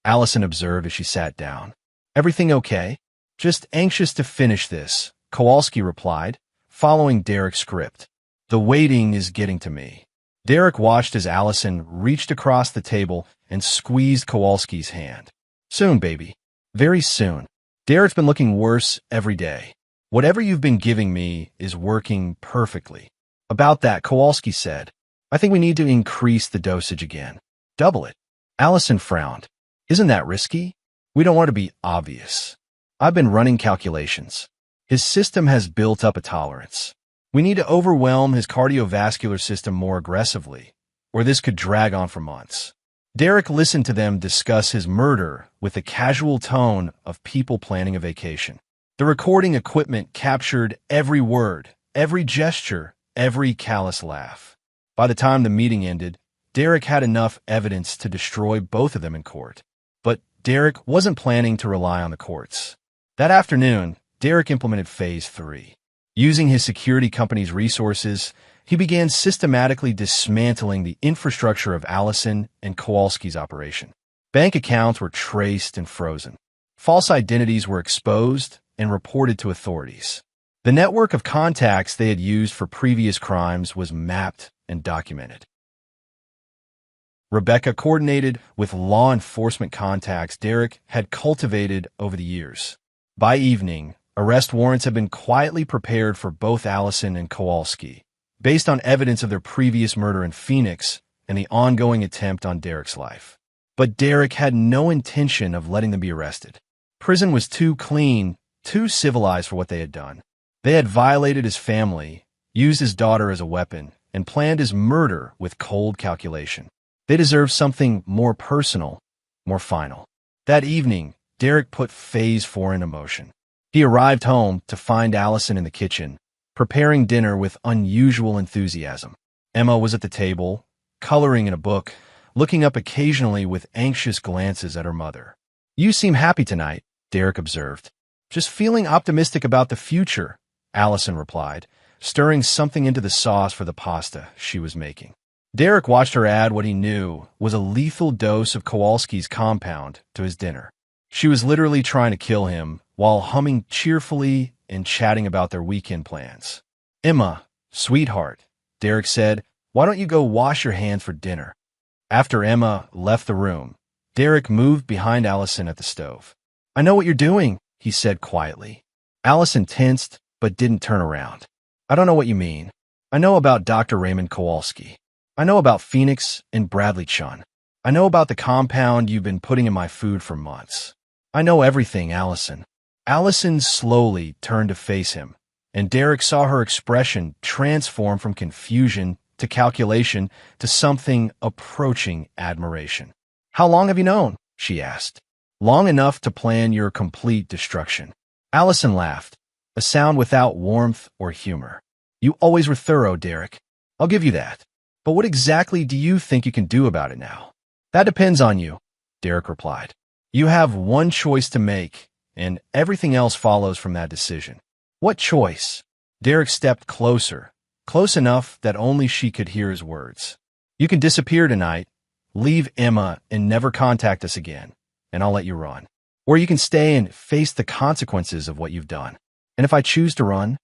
Speaker 1: Allison observed as she sat down. Everything okay? Just anxious to finish this, Kowalski replied, following Derek's script. The waiting is getting to me. Derek watched as Allison reached across the table and squeezed Kowalski's hand. Soon, baby. Very soon. Derek's been looking worse every day. Whatever you've been giving me is working perfectly. About that, Kowalski said, I think we need to increase the dosage again. Double it. Allison frowned. Isn't that risky? We don't want to be obvious. I've been running calculations. His system has built up a tolerance. We need to overwhelm his cardiovascular system more aggressively, or this could drag on for months. Derek listened to them discuss his murder with the casual tone of people planning a vacation. The recording equipment captured every word, every gesture, every callous laugh. By the time the meeting ended, Derek had enough evidence to destroy both of them in court. But Derek wasn't planning to rely on the courts. That afternoon, Derek implemented Phase 3. Using his security company's resources, he began systematically dismantling the infrastructure of Allison and Kowalski's operation. Bank accounts were traced and frozen. False identities were exposed and reported to authorities. The network of contacts they had used for previous crimes was mapped and documented. Rebecca coordinated with law enforcement contacts Derek had cultivated over the years. By evening, arrest warrants had been quietly prepared for both Allison and Kowalski, based on evidence of their previous murder in Phoenix and the ongoing attempt on Derek's life. But Derek had no intention of letting them be arrested. Prison was too clean, too civilized for what they had done. They had violated his family, used his daughter as a weapon, and planned his murder with cold calculation. They deserved something more personal, more final. That evening, Derek put Phase 4 into motion. He arrived home to find Allison in the kitchen, preparing dinner with unusual enthusiasm. Emma was at the table, coloring in a book, looking up occasionally with anxious glances at her mother. You seem happy tonight, Derek observed. Just feeling optimistic about the future, Allison replied, stirring something into the sauce for the pasta she was making. Derek watched her add what he knew was a lethal dose of Kowalski's compound to his dinner. She was literally trying to kill him while humming cheerfully and chatting about their weekend plans. Emma, sweetheart, Derek said, why don't you go wash your hands for dinner? After Emma left the room, Derek moved behind Allison at the stove. I know what you're doing, he said quietly. Allison tensed but didn't turn around. I don't know what you mean. I know about Dr. Raymond Kowalski. I know about Phoenix and Bradley Chun. I know about the compound you've been putting in my food for months. I know everything, Allison. Allison slowly turned to face him, and Derek saw her expression transform from confusion to calculation to something approaching admiration. How long have you known? She asked. Long enough to plan your complete destruction. Allison laughed, a sound without warmth or humor. You always were thorough, Derek. I'll give you that. But what exactly do you think you can do about it now? That depends on you, Derek replied. You have one choice to make, and everything else follows from that decision. What choice? Derek stepped closer, close enough that only she could hear his words. You can disappear tonight, leave Emma, and never contact us again, and I'll let you run. Or you can stay and face the consequences of what you've done. And if I choose to run,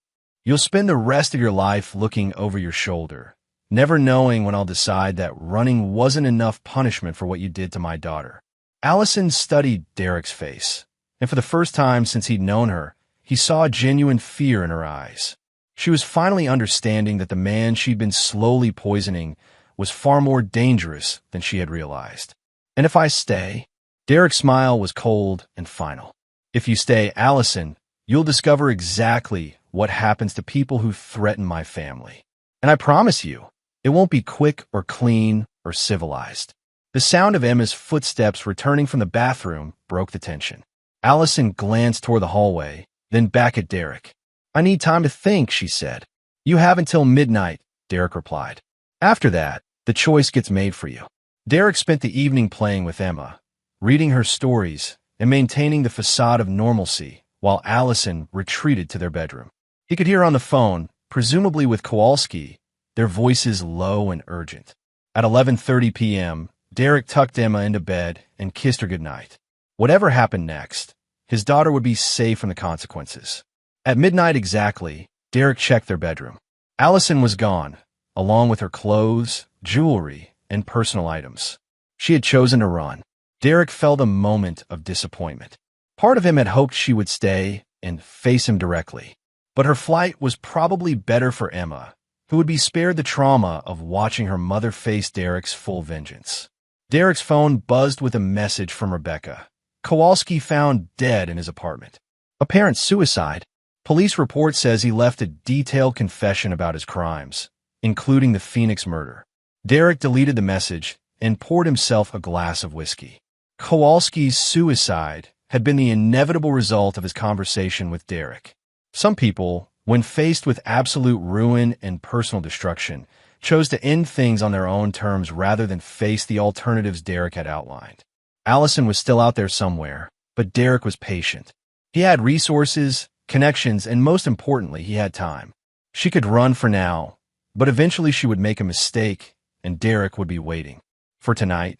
Speaker 1: you'll spend the rest of your life looking over your shoulder, never knowing when I'll decide that running wasn't enough punishment for what you did to my daughter. Allison studied Derek's face, and for the first time since he'd known her, he saw genuine fear in her eyes. She was finally understanding that the man she'd been slowly poisoning was far more dangerous than she had realized. And if I stay? Derek's smile was cold and final. If you stay, Allison, you'll discover exactly what happens to people who threaten my family. And I promise you, it won't be quick or clean or civilized. The sound of Emma's footsteps returning from the bathroom broke the tension. Allison glanced toward the hallway, then back at Derek. I need time to think, she said. You have until midnight, Derek replied. After that, the choice gets made for you. Derek spent the evening playing with Emma, reading her stories and maintaining the facade of normalcy, while Allison retreated to their bedroom. He could hear on the phone, presumably with Kowalski, their voices low and urgent. At 11:30 p.m., Derek tucked Emma into bed and kissed her goodnight. Whatever happened next, his daughter would be safe from the consequences. At midnight exactly, Derek checked their bedroom. Allison was gone, along with her clothes, jewelry, and personal items. She had chosen to run. Derek felt a moment of disappointment. Part of him had hoped she would stay and face him directly. But her flight was probably better for Emma, who would be spared the trauma of watching her mother face Derek's full vengeance. Derek's phone buzzed with a message from Rebecca. Kowalski found dead in his apartment. Apparent suicide. Police report says he left a detailed confession about his crimes, including the Phoenix murder. Derek deleted the message and poured himself a glass of whiskey. Kowalski's suicide had been the inevitable result of his conversation with Derek. Some people, when faced with absolute ruin and personal destruction, chose to end things on their own terms rather than face the alternatives Derek had outlined. Allison was still out there somewhere, but Derek was patient. He had resources, connections, and most importantly, he had time. She could run for now, but eventually she would make a mistake, and Derek would be waiting. For tonight,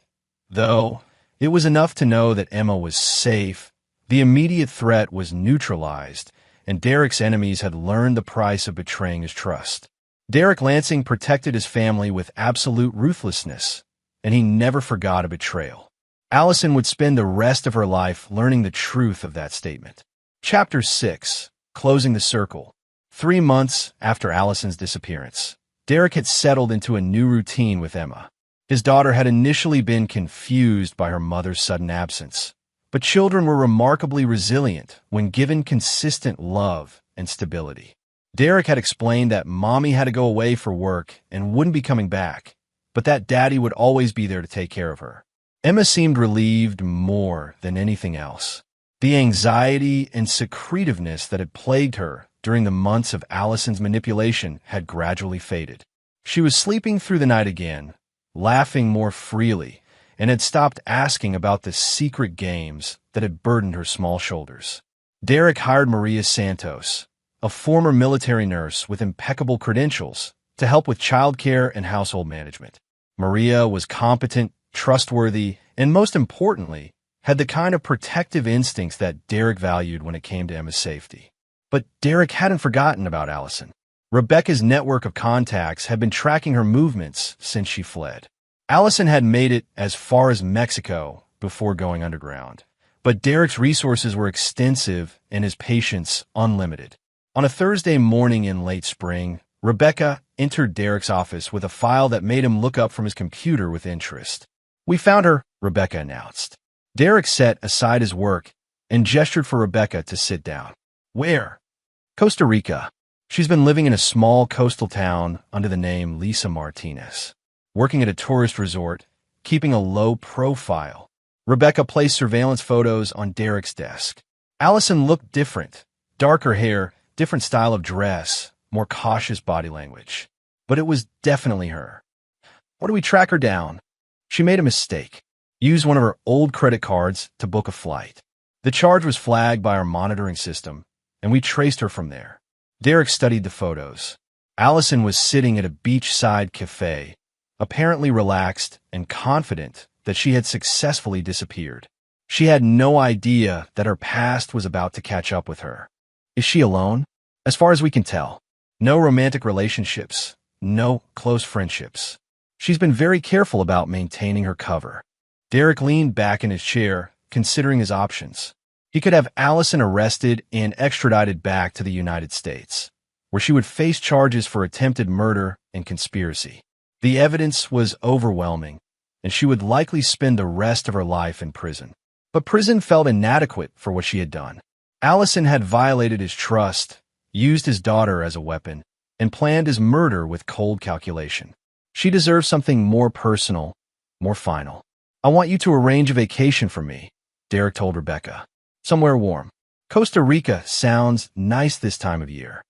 Speaker 1: though, it was enough to know that Emma was safe, the immediate threat was neutralized, and Derek's enemies had learned the price of betraying his trust. Derek Lansing protected his family with absolute ruthlessness, and he never forgot a betrayal. Allison would spend the rest of her life learning the truth of that statement. Chapter 6. Closing the Circle. 3 months after Allison's disappearance, Derek had settled into a new routine with Emma. His daughter had initially been confused by her mother's sudden absence, but children were remarkably resilient when given consistent love and stability. Derek had explained that mommy had to go away for work and wouldn't be coming back, but that daddy would always be there to take care of her. Emma seemed relieved more than anything else. The anxiety and secretiveness that had plagued her during the months of Allison's manipulation had gradually faded. She was sleeping through the night again, laughing more freely, and had stopped asking about the secret games that had burdened her small shoulders. Derek hired Maria Santos, a former military nurse with impeccable credentials, to help with childcare and household management. Maria was competent, trustworthy, and most importantly, had the kind of protective instincts that Derek valued when it came to Emma's safety. But Derek hadn't forgotten about Allison. Rebecca's network of contacts had been tracking her movements since she fled. Allison had made it as far as Mexico before going underground, but Derek's resources were extensive and his patience unlimited. On a Thursday morning in late spring, Rebecca entered Derek's office with a file that made him look up from his computer with interest. "We found her," Rebecca announced. Derek set aside his work and gestured for Rebecca to sit down. "Where?" "Costa Rica. She's been living in a small coastal town under the name Lisa Martinez, working at a tourist resort keeping a low profile. Rebecca placed surveillance photos on Derek's desk. Allison looked different. Darker hair, different style of dress, more cautious body language. But it was definitely her. Where do we track her down? She made a mistake. Used one of her old credit cards to book a flight. The charge was flagged by our monitoring system, and we traced her from there. Derek studied the photos. Allison was sitting at a beachside cafe, apparently relaxed and confident that she had successfully disappeared. She had no idea that her past was about to catch up with her. Is she alone? As far as we can tell. No romantic relationships, no close friendships. She's been very careful about maintaining her cover. Derek leaned back in his chair, considering his options. He could have Allison arrested and extradited back to the United States, where she would face charges for attempted murder and conspiracy. The evidence was overwhelming, and she would likely spend the rest of her life in prison. But prison felt inadequate for what she had done. Allison had violated his trust, used his daughter as a weapon, and planned his murder with cold calculation. She deserves something more personal, more final. I want you to arrange a vacation for me, Derek told Rebecca. Somewhere warm. Costa Rica sounds nice this time of year.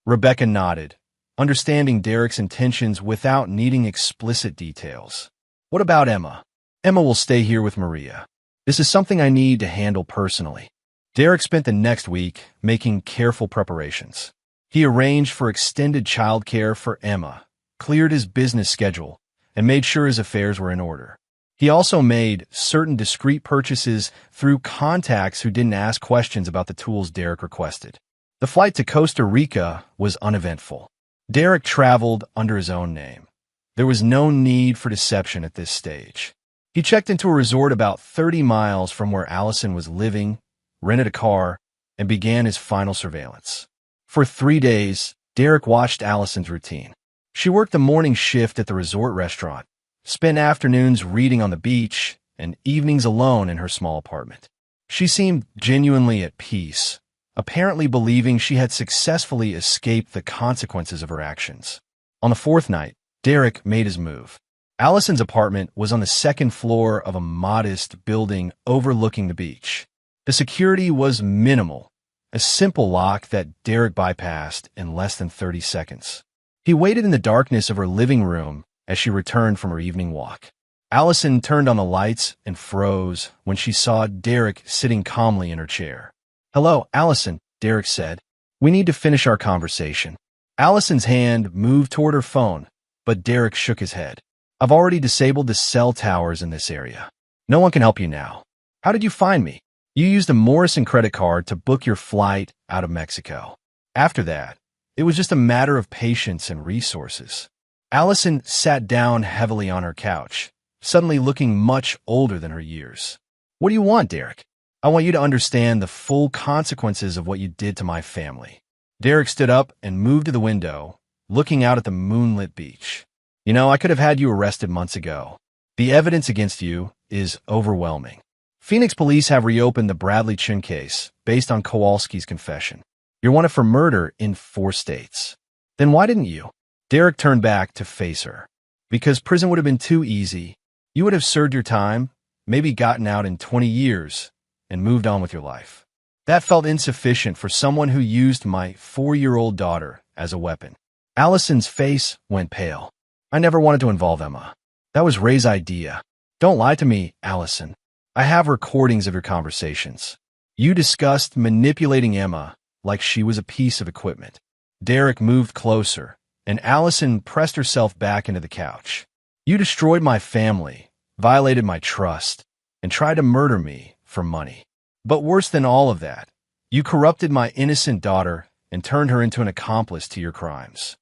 Speaker 1: Rebecca nodded, understanding Derek's intentions without needing explicit details. What about Emma? Emma will stay here with Maria. This is something I need to handle personally. Derek spent the next week making careful preparations. He arranged for extended childcare for Emma, cleared his business schedule, and made sure his affairs were in order. He also made certain discreet purchases through contacts who didn't ask questions about the tools Derek requested. The flight to Costa Rica was uneventful. Derek traveled under his own name. There was no need for deception at this stage. He checked into a resort about 30 miles from where Allison was living, rented a car, and began his final surveillance. For 3 days, Derek watched Allison's routine. She worked the morning shift at the resort restaurant, spent afternoons reading on the beach, and evenings alone in her small apartment. She seemed genuinely at peace, apparently believing she had successfully escaped the consequences of her actions. On the fourth night, Derek made his move. Allison's apartment was on the second floor of a modest building overlooking the beach. The security was minimal, a simple lock that Derek bypassed in less than 30 seconds. He waited in the darkness of her living room as she returned from her evening walk. Allison turned on the lights and froze when she saw Derek sitting calmly in her chair. "Hello, Allison," Derek said. "We need to finish our conversation." Allison's hand moved toward her phone, but Derek shook his head. "I've already disabled the cell towers in this area. No one can help you now. How did you find me?" "You used a Morrison credit card to book your flight out of Mexico. After that, it was just a matter of patience and resources." Allison sat down heavily on her couch, suddenly looking much older than her years. "What do you want, Derek?" "I want you to understand the full consequences of what you did to my family." Derek stood up and moved to the window, looking out at the moonlit beach. "You know, I could have had you arrested months ago. The evidence against you is overwhelming. Phoenix police have reopened the Bradley Chin case based on Kowalski's confession. You're wanted for murder in 4 states. Then why didn't you?" Derek turned back to face her. "Because prison would have been too easy. You would have served your time, maybe gotten out in 20 years, and moved on with your life. That felt insufficient for someone who used my 4-year-old daughter as a weapon." Allison's face went pale. "I never wanted to involve Emma. That was Ray's idea. Don't lie to me, Allison. I have recordings of your conversations. You discussed manipulating Emma like she was a piece of equipment." Derek moved closer, and Allison pressed herself back into the couch. "You destroyed my family, violated my trust, and tried to murder me for money. But worse than all of that, you corrupted my innocent daughter and turned her into an accomplice to your crimes.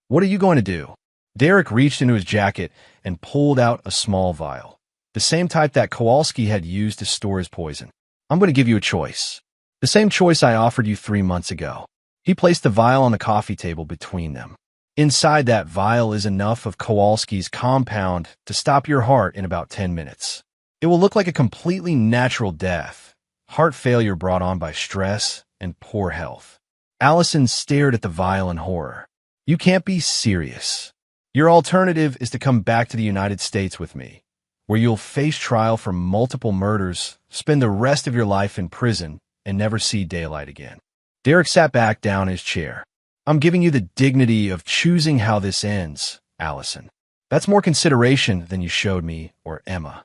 Speaker 1: What are you going to do?" Derek reached into his jacket and pulled out a small vial, the same type that Kowalski had used to store his poison. "I'm going to give you a choice. The same choice I offered you 3 months ago." He placed the vial on the coffee table between them. "Inside that vial is enough of Kowalski's compound to stop your heart in about 10 minutes. It will look like a completely natural death, heart failure brought on by stress and poor health." Allison stared at the vial in horror. "You can't be serious. Your alternative is to come back to the United States with me, where you'll face trial for multiple murders, spend the rest of your life in prison, and never see daylight again. Derek sat back down in his chair. I'm giving you the dignity of choosing how this ends, Allison. That's more consideration than you showed me or Emma.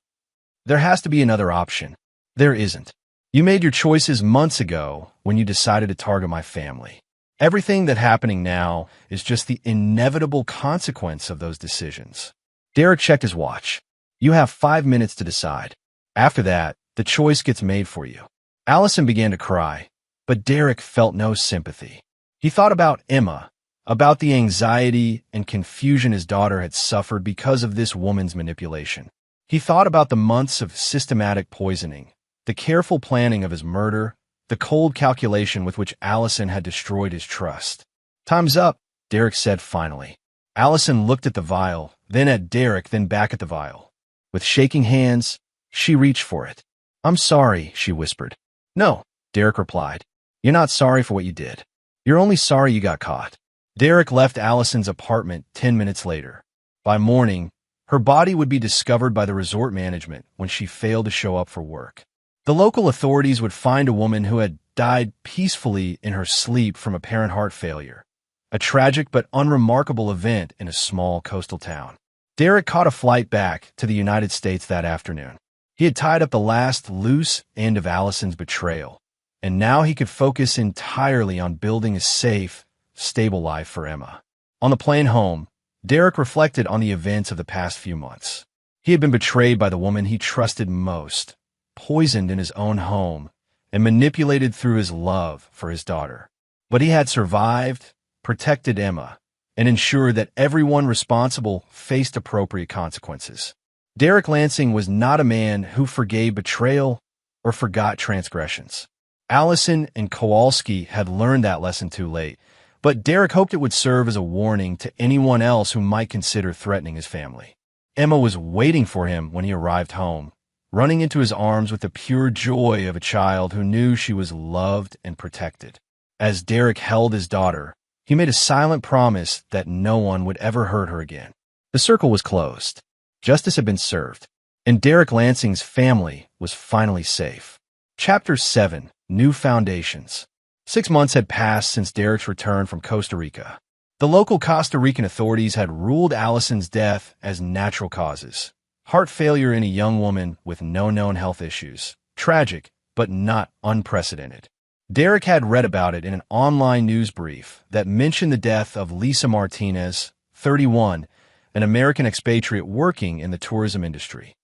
Speaker 1: There has to be another option. There isn't. You made your choices months ago when you decided to target my family. Everything that's happening now is just the inevitable consequence of those decisions. Derek checked his watch. You have 5 minutes to decide. After that, the choice gets made for you. Allison began to cry, but Derek felt no sympathy. He thought about Emma, about the anxiety and confusion his daughter had suffered because of this woman's manipulation. He thought about the months of systematic poisoning, the careful planning of his murder, the cold calculation with which Allison had destroyed his trust. Time's up, Derek said finally. Allison looked at the vial, then at Derek, then back at the vial. With shaking hands, she reached for it. I'm sorry, she whispered. No, Derek replied. You're not sorry for what you did. You're only sorry you got caught. Derek left Allison's apartment 10 minutes later. By morning, her body would be discovered by the resort management when she failed to show up for work. The local authorities would find a woman who had died peacefully in her sleep from apparent heart failure, a tragic but unremarkable event in a small coastal town. Derek caught a flight back to the United States that afternoon. He had tied up the last loose end of Allison's betrayal, and now he could focus entirely on building a safe, stable life for Emma. On the plane home, Derek reflected on the events of the past few months. He had been betrayed by the woman he trusted most, poisoned in his own home, and manipulated through his love for his daughter. But he had survived, protected Emma, and ensured that everyone responsible faced appropriate consequences. Derek Lansing was not a man who forgave betrayal or forgot transgressions. Allison and Kowalski had learned that lesson too late, but Derek hoped it would serve as a warning to anyone else who might consider threatening his family. Emma was waiting for him when he arrived home, running into his arms with the pure joy of a child who knew she was loved and protected. As Derek held his daughter, he made a silent promise that no one would ever hurt her again. The circle was closed. Justice had been served, and Derek Lansing's family was finally safe. Chapter 7. New Foundations. 6 months had passed since Derek's return from Costa Rica. The local Costa Rican authorities had ruled Allison's death as natural causes. Heart failure in a young woman with no known health issues. Tragic, but not unprecedented. Derek had read about it in an online news brief that mentioned the death of Lisa Martinez, 31, an American expatriate working in the tourism industry.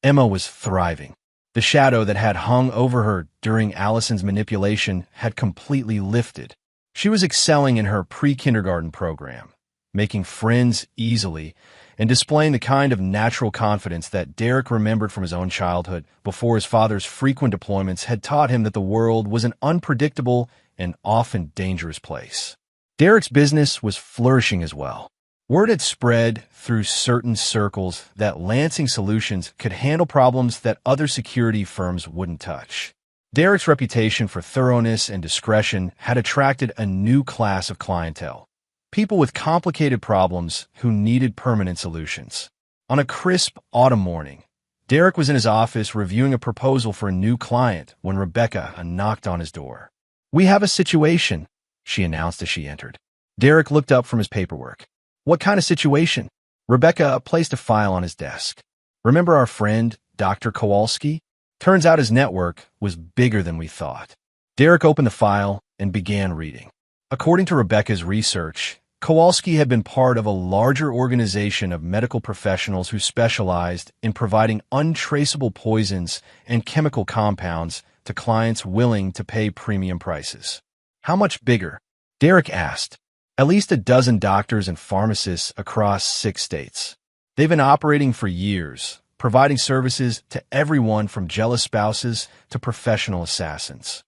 Speaker 1: Emma was thriving. The shadow that had hung over her during Allison's manipulation had completely lifted. She was excelling in her pre-kindergarten program, making friends easily, and displaying the kind of natural confidence that Derek remembered from his own childhood before his father's frequent deployments had taught him that the world was an unpredictable and often dangerous place. Derek's business was flourishing as well. Word had spread through certain circles that Lansing Solutions could handle problems that other security firms wouldn't touch. Derek's reputation for thoroughness and discretion had attracted a new class of clientele. People with complicated problems who needed permanent solutions. On a crisp autumn morning, Derek was in his office reviewing a proposal for a new client when Rebecca knocked on his door. "We have a situation," she announced as she entered. Derek looked up from his paperwork. "What kind of situation?" Rebecca placed a file on his desk. "Remember our friend, Dr. Kowalski? Turns out his network was bigger than we thought." Derek opened the file and began reading. According to Rebecca's research, Kowalski had been part of a larger organization of medical professionals who specialized in providing untraceable poisons and chemical compounds to clients willing to pay premium prices. "How much bigger?" Derek asked. "At least a dozen doctors and pharmacists across 6 states. They've been operating for years, providing services to everyone from jealous spouses to professional assassins."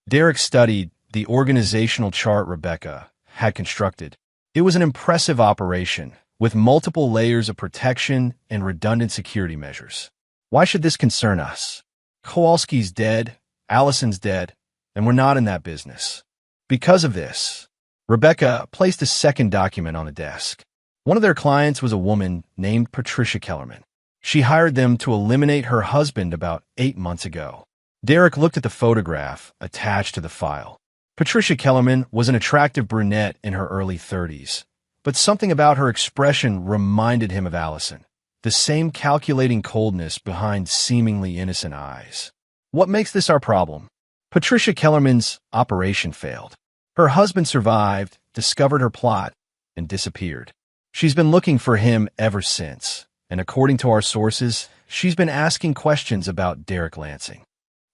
Speaker 1: Derek studied the organizational chart Rebecca had constructed. It was an impressive operation, with multiple layers of protection and redundant security measures. Why should this concern us? Kowalski's dead, Allison's dead, and we're not in that business. Because of this, Rebecca placed a second document on the desk. One of their clients was a woman named Patricia Kellerman. She hired them to eliminate her husband about 8 months ago. Derek looked at the photograph attached to the file. Patricia Kellerman was an attractive brunette in her early 30s, but something about her expression reminded him of Allison, the same calculating coldness behind seemingly innocent eyes. What makes this our problem? Patricia Kellerman's operation failed. Her husband survived, discovered her plot, and disappeared. She's been looking for him ever since, and according to our sources, she's been asking questions about Derek Lansing.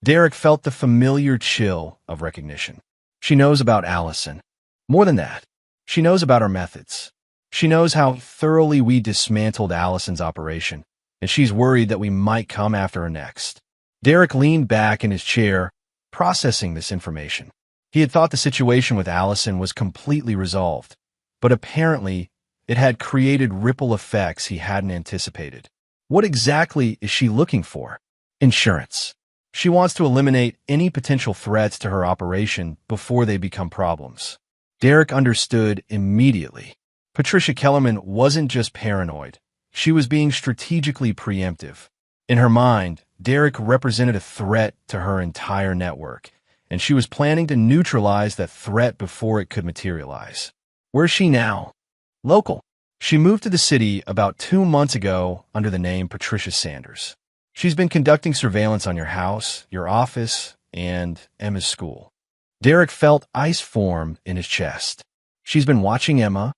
Speaker 1: Derek felt the familiar chill of recognition. She knows about Allison. More than that, she knows about our methods. She knows how thoroughly we dismantled Allison's operation, and she's worried that we might come after her next. Derek leaned back in his chair, processing this information. He had thought the situation with Allison was completely resolved, but apparently it had created ripple effects he hadn't anticipated. What exactly is she looking for? Insurance. She wants to eliminate any potential threats to her operation before they become problems. Derek understood immediately. Patricia Kellerman wasn't just paranoid. She was being strategically preemptive. In her mind, Derek represented a threat to her entire network, and she was planning to neutralize that threat before it could materialize. Where's she now? Local. She moved to the city about 2 months ago under the name Patricia Sanders. She's been conducting surveillance on your house, your office, and Emma's school. Derek felt ice form in his chest. She's been watching Emma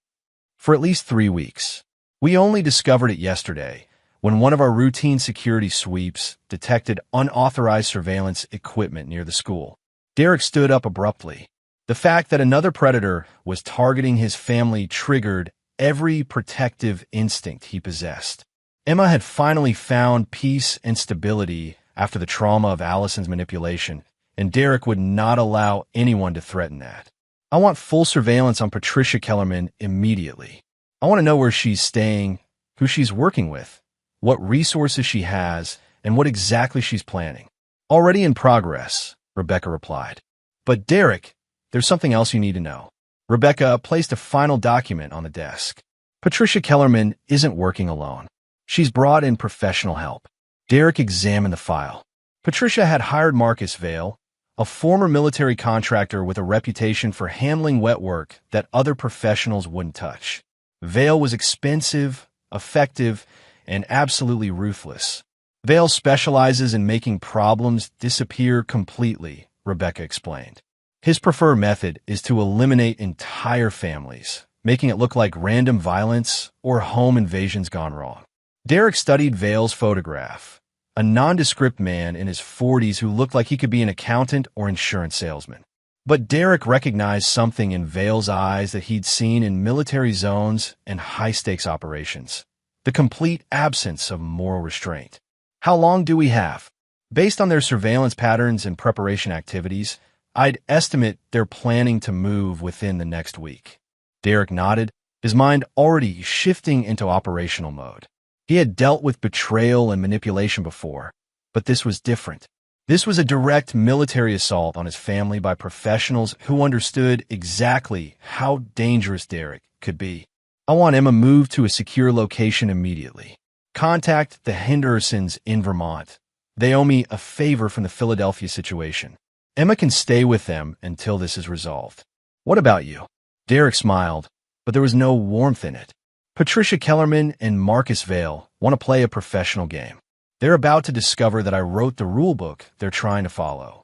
Speaker 1: for at least 3 weeks. We only discovered it yesterday, when one of our routine security sweeps detected unauthorized surveillance equipment near the school. Derek stood up abruptly. The fact that another predator was targeting his family triggered every protective instinct he possessed. Emma had finally found peace and stability after the trauma of Allison's manipulation, and Derek would not allow anyone to threaten that. I want full surveillance on Patricia Kellerman immediately. I want to know where she's staying, who she's working with, what resources she has, and what exactly she's planning. Already in progress, Rebecca replied. But Derek, there's something else you need to know. Rebecca placed a final document on the desk. Patricia Kellerman isn't working alone. She's brought in professional help. Derek examined the file. Patricia had hired Marcus Vale, a former military contractor with a reputation for handling wet work that other professionals wouldn't touch. Vale was expensive, effective, and absolutely ruthless. Vale specializes in making problems disappear completely, Rebecca explained. His preferred method is to eliminate entire families, making it look like random violence or home invasions gone wrong. Derek studied Vale's photograph, a nondescript man in his 40s who looked like he could be an accountant or insurance salesman. But Derek recognized something in Vale's eyes that he'd seen in military zones and high-stakes operations: the complete absence of moral restraint. How long do we have? Based on their surveillance patterns and preparation activities, I'd estimate they're planning to move within the next week. Derek nodded, his mind already shifting into operational mode. He had dealt with betrayal and manipulation before, but this was different. This was a direct military assault on his family by professionals who understood exactly how dangerous Derek could be. I want Emma moved to a secure location immediately. Contact the Hendersons in Vermont. They owe me a favor from the Philadelphia situation. Emma can stay with them until this is resolved. What about you? Derek smiled, but there was no warmth in it. Patricia Kellerman and Marcus Vale want to play a professional game. They're about to discover that I wrote the rule book they're trying to follow.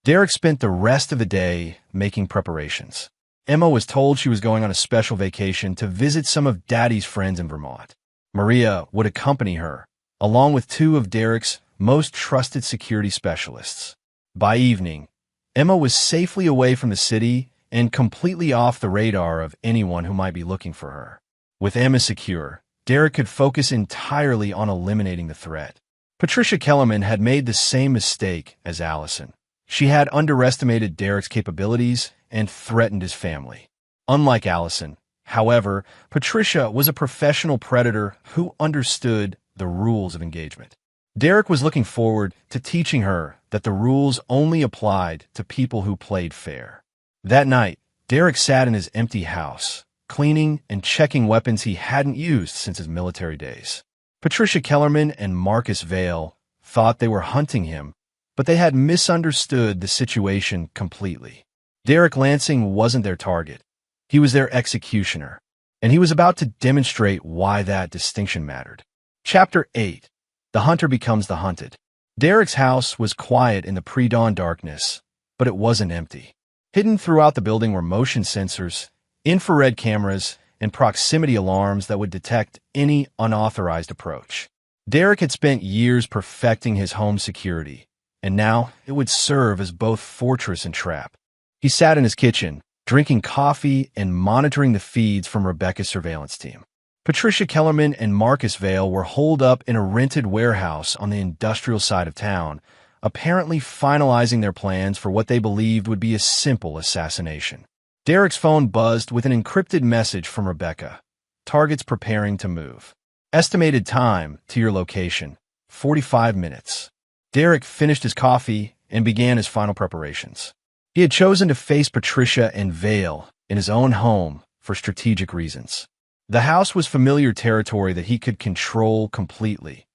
Speaker 1: Derek spent the rest of the day making preparations. Emma was told she was going on a special vacation to visit some of Daddy's friends in Vermont. Maria would accompany her, along with 2 of Derek's most trusted security specialists. By evening, Emma was safely away from the city and completely off the radar of anyone who might be looking for her. With Emma secure, Derek could focus entirely on eliminating the threat. Patricia Kellerman had made the same mistake as Allison. She had underestimated Derek's capabilities and threatened his family. Unlike Allison, however, Patricia was a professional predator who understood the rules of engagement. Derek was looking forward to teaching her that the rules only applied to people who played fair. That night, Derek sat in his empty house, cleaning and checking weapons he hadn't used since his military days. Patricia Kellerman and Marcus Vale thought they were hunting him, but they had misunderstood the situation completely. Derek Lansing wasn't their target. He was their executioner, and he was about to demonstrate why that distinction mattered. Chapter 8. The Hunter Becomes the Hunted. Derek's house was quiet in the pre-dawn darkness, but it wasn't empty. Hidden throughout the building were motion sensors, infrared cameras, and proximity alarms that would detect any unauthorized approach. Derek had spent years perfecting his home security, and now it would serve as both fortress and trap. He sat in his kitchen, drinking coffee and monitoring the feeds from Rebecca's surveillance team. Patricia Kellerman and Marcus Vale were holed up in a rented warehouse on the industrial side of town, apparently finalizing their plans for what they believed would be a simple assassination. Derek's phone buzzed with an encrypted message from Rebecca. Targets preparing to move. Estimated time to your location, 45 minutes. Derek finished his coffee and began his final preparations. He had chosen to face Patricia and Vale in his own home for strategic reasons. The house was familiar territory that he could control completely,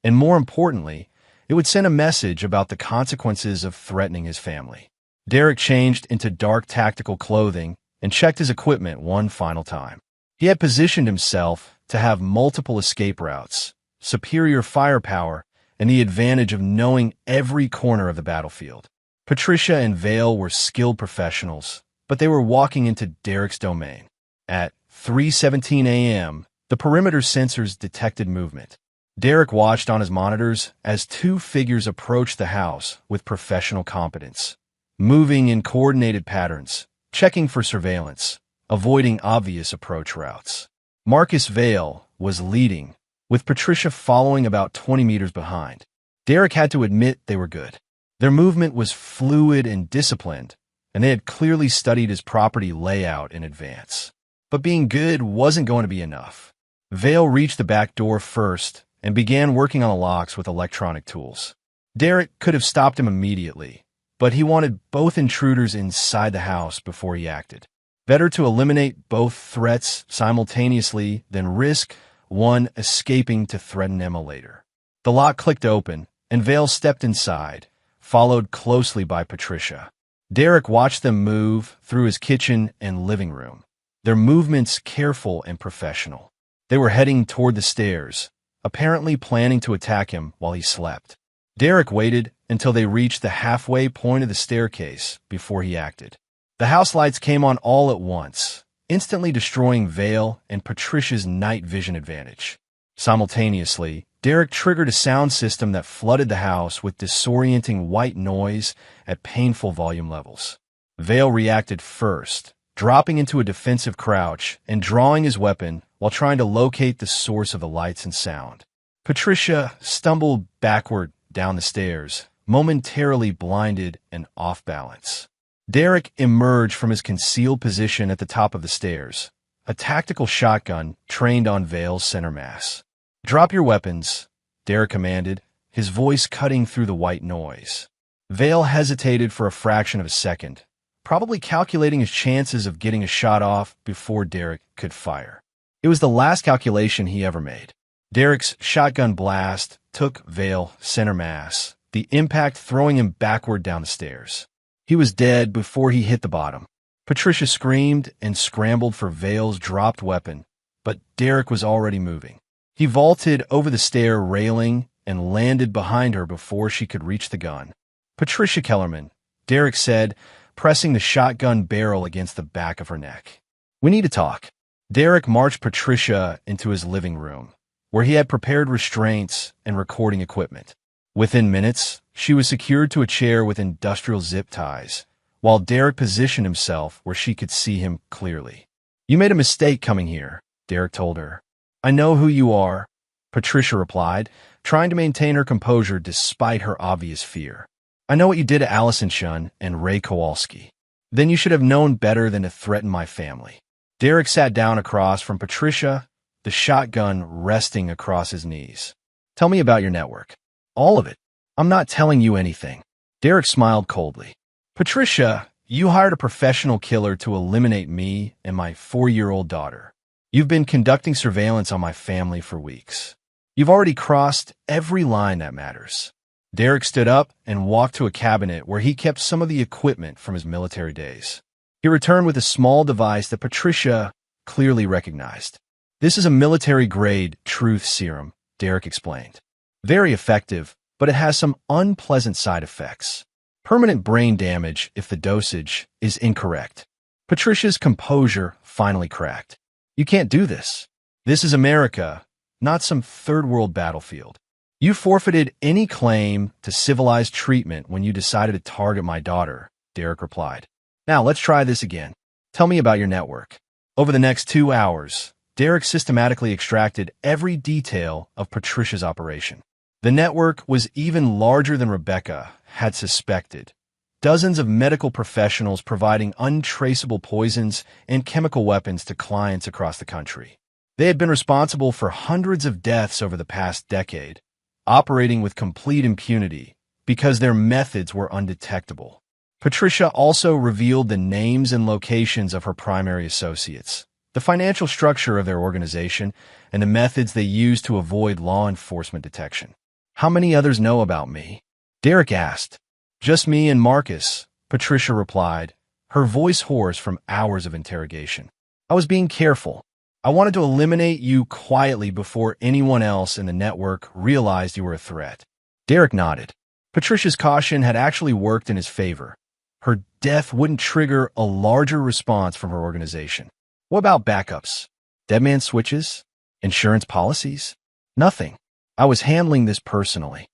Speaker 1: and more importantly, it would send a message about the consequences of threatening his family. Derek changed into dark tactical clothing and checked his equipment one final time. He had positioned himself to have multiple escape routes, superior firepower, and the advantage of knowing every corner of the battlefield. Patricia and Vale were skilled professionals, but they were walking into Derek's domain. At 3:17 a.m., the perimeter sensors detected movement. Derek watched on his monitors as two figures approached the house with professional competence, moving in coordinated patterns, checking for surveillance, avoiding obvious approach routes. Marcus Vale was leading, with Patricia following about 20 meters behind. Derek had to admit they were good. Their movement was fluid and disciplined, and they had clearly studied his property layout in advance. But being good wasn't going to be enough. Vale reached the back door first and began working on the locks with electronic tools. Derek could have stopped him immediately, but he wanted both intruders inside the house before he acted. Better to eliminate both threats simultaneously than risk one escaping to threaten Emma later. The lock clicked open, and Vale stepped inside, followed closely by Patricia. Derek watched them move through his kitchen and living room, their movements careful and professional. They were heading toward the stairs, apparently planning to attack him while he slept. Derek waited until they reached the halfway point of the staircase before he acted. The house lights came on all at once, instantly destroying Vale and Patricia's night vision advantage. Simultaneously, Derek triggered a sound system that flooded the house with disorienting white noise at painful volume levels. Vale reacted first, dropping into a defensive crouch and drawing his weapon while trying to locate the source of the lights and sound. Patricia stumbled backward down the stairs, momentarily blinded and off balance. Derek emerged from his concealed position at the top of the stairs, a tactical shotgun trained on Vale's center mass. "Drop your weapons," Derek commanded, his voice cutting through the white noise. Vale hesitated for a fraction of a second, probably calculating his chances of getting a shot off before Derek could fire. It was the last calculation he ever made. Derek's shotgun blast took Vale center mass, the impact throwing him backward down the stairs. He was dead before he hit the bottom. Patricia screamed and scrambled for Vale's dropped weapon, but Derek was already moving. He vaulted over the stair railing and landed behind her before she could reach the gun. "Patricia Kellerman," Derek said, pressing the shotgun barrel against the back of her neck. "We need to talk." Derek marched Patricia into his living room, where he had prepared restraints and recording equipment. Within minutes, she was secured to a chair with industrial zip ties, while Derek positioned himself where she could see him clearly. "You made a mistake coming here," Derek told her. "I know who you are," Patricia replied, trying to maintain her composure despite her obvious fear. "I know what you did to Allison Shun and Ray Kowalski. Then you should have known better than to threaten my family." Derek sat down across from Patricia, the shotgun resting across his knees. "Tell me about your network." "All of it." "I'm not telling you anything." Derek smiled coldly. "Patricia, you hired a professional killer to eliminate me and my 4-year-old daughter. You've been conducting surveillance on my family for weeks. You've already crossed every line that matters. Derek stood up and walked to a cabinet where he kept some of the equipment from his military days. He returned with a small device that Patricia clearly recognized. This is a military-grade truth serum, Derek explained. Very effective, but it has some unpleasant side effects. Permanent brain damage if the dosage is incorrect. Patricia's composure finally cracked. You can't do this. This is America, not some third-world battlefield. You forfeited any claim to civilized treatment when you decided to target my daughter, Derek replied. Now, let's try this again. Tell me about your network. Over the next 2 hours, Derek systematically extracted every detail of Patricia's operation. The network was even larger than Rebecca had suspected. Dozens of medical professionals providing untraceable poisons and chemical weapons to clients across the country. They had been responsible for hundreds of deaths over the past decade, operating with complete impunity because their methods were undetectable. Patricia also revealed the names and locations of her primary associates, the financial structure of their organization, and the methods they used to avoid law enforcement detection. How many others know about me? Derek asked. Just me and Marcus, Patricia replied, her voice hoarse from hours of interrogation. I was being careful. I wanted to eliminate you quietly before anyone else in the network realized you were a threat. Derek nodded. Patricia's caution had actually worked in his favor. Her death wouldn't trigger a larger response from her organization. What about backups? Dead man switches? Insurance policies? Nothing. I was handling this personally.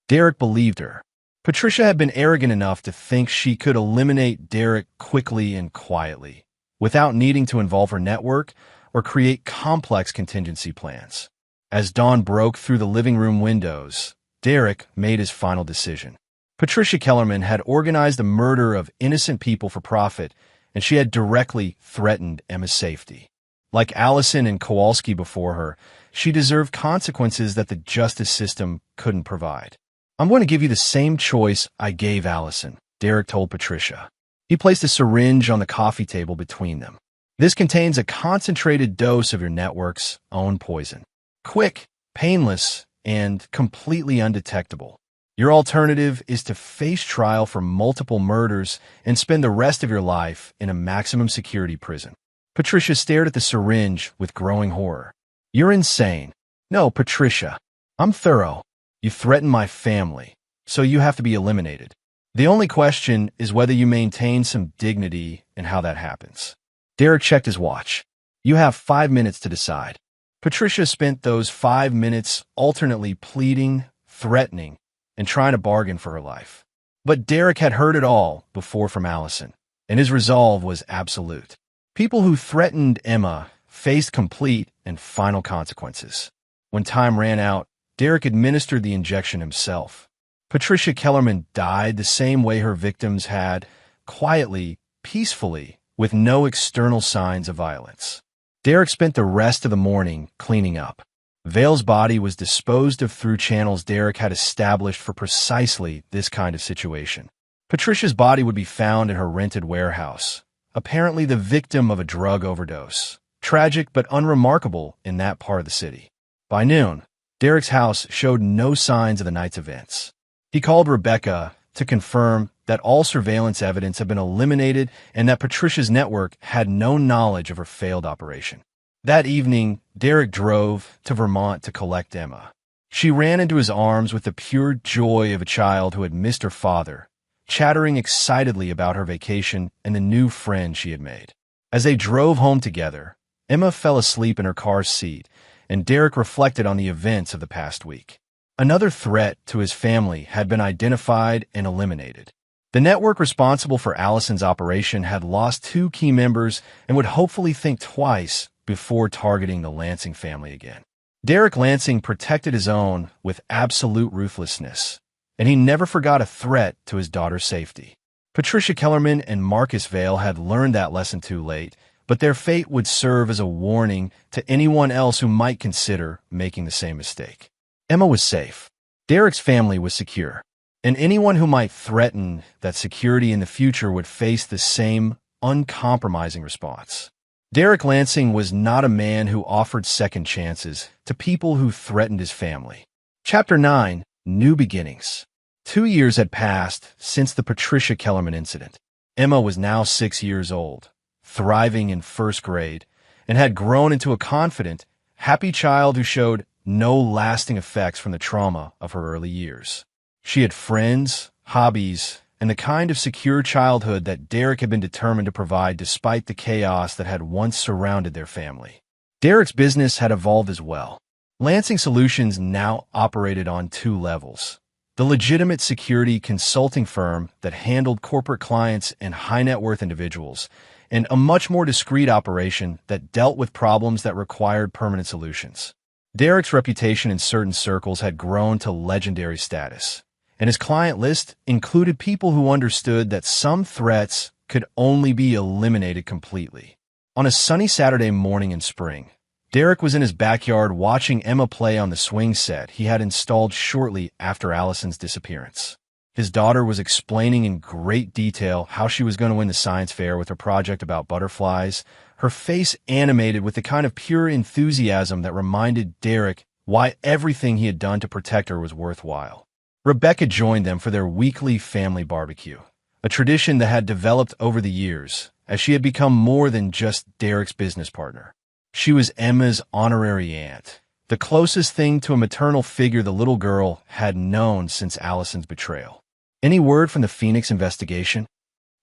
Speaker 1: Derek believed her. Patricia had been arrogant enough to think she could eliminate Derek quickly and quietly, without needing to involve her network or create complex contingency plans. As dawn broke through the living room windows, Derek made his final decision. Patricia Kellerman had organized the murder of innocent people for profit, and she had directly threatened Emma's safety. Like Allison and Kowalski before her, she deserved consequences that the justice system couldn't provide. I'm going to give you the same choice I gave Allison, Derek told Patricia. He placed a syringe on the coffee table between them. This contains a concentrated dose of your network's own poison. Quick, painless, and completely undetectable. Your alternative is to face trial for multiple murders and spend the rest of your life in a maximum security prison. Patricia stared at the syringe with growing horror. You're insane. No, Patricia. I'm thorough. You threaten my family, so you have to be eliminated. The only question is whether you maintain some dignity and how that happens. Derek checked his watch. You have 5 minutes to decide. Patricia spent those 5 minutes alternately pleading, threatening, and trying to bargain for her life. But Derek had heard it all before from Allison, and his resolve was absolute. People who threatened Emma faced complete and final consequences. When time ran out, Derek administered the injection himself. Patricia Kellerman died the same way her victims had, quietly, peacefully, with no external signs of violence. Derek spent the rest of the morning cleaning up. Vale's body was disposed of through channels Derek had established for precisely this kind of situation. Patricia's body would be found in her rented warehouse, apparently the victim of a drug overdose. Tragic but unremarkable in that part of the city. By noon, Derek's house showed no signs of the night's events. He called Rebecca to confirm that all surveillance evidence had been eliminated and that Patricia's network had no knowledge of her failed operation. That evening, Derek drove to Vermont to collect Emma. She ran into his arms with the pure joy of a child who had missed her father, chattering excitedly about her vacation and the new friend she had made. As they drove home together, Emma fell asleep in her car's seat, and Derek reflected on the events of the past week. Another threat to his family had been identified and eliminated. The network responsible for Allison's operation had lost 2 key members and would hopefully think twice before targeting the Lansing family again. Derek Lansing protected his own with absolute ruthlessness, and he never forgot a threat to his daughter's safety. Patricia Kellerman and Marcus Vale had learned that lesson too late, but their fate would serve as a warning to anyone else who might consider making the same mistake. Emma was safe. Derek's family was secure, and anyone who might threaten that security in the future would face the same uncompromising response. Derek Lansing was not a man who offered second chances to people who threatened his family. Chapter 9. New Beginnings. 2 years had passed since the Patricia Kellerman incident. Emma was now 6 years old, thriving in first grade, and had grown into a confident, happy child who showed no lasting effects from the trauma of her early years. She had friends, hobbies, and the kind of secure childhood that Derek had been determined to provide despite the chaos that had once surrounded their family. Derek's business had evolved as well. Lansing Solutions now operated on 2 levels. The legitimate security consulting firm that handled corporate clients and high-net-worth individuals, and a much more discreet operation that dealt with problems that required permanent solutions. Derek's reputation in certain circles had grown to legendary status, and his client list included people who understood that some threats could only be eliminated completely. On a sunny Saturday morning in spring, Derek was in his backyard watching Emma play on the swing set he had installed shortly after Allison's disappearance. His daughter was explaining in great detail how she was going to win the science fair with her project about butterflies, her face animated with the kind of pure enthusiasm that reminded Derek why everything he had done to protect her was worthwhile. Rebecca joined them for their weekly family barbecue, a tradition that had developed over the years as she had become more than just Derek's business partner. She was Emma's honorary aunt, the closest thing to a maternal figure the little girl had known since Allison's betrayal. "Any word from the Phoenix investigation?"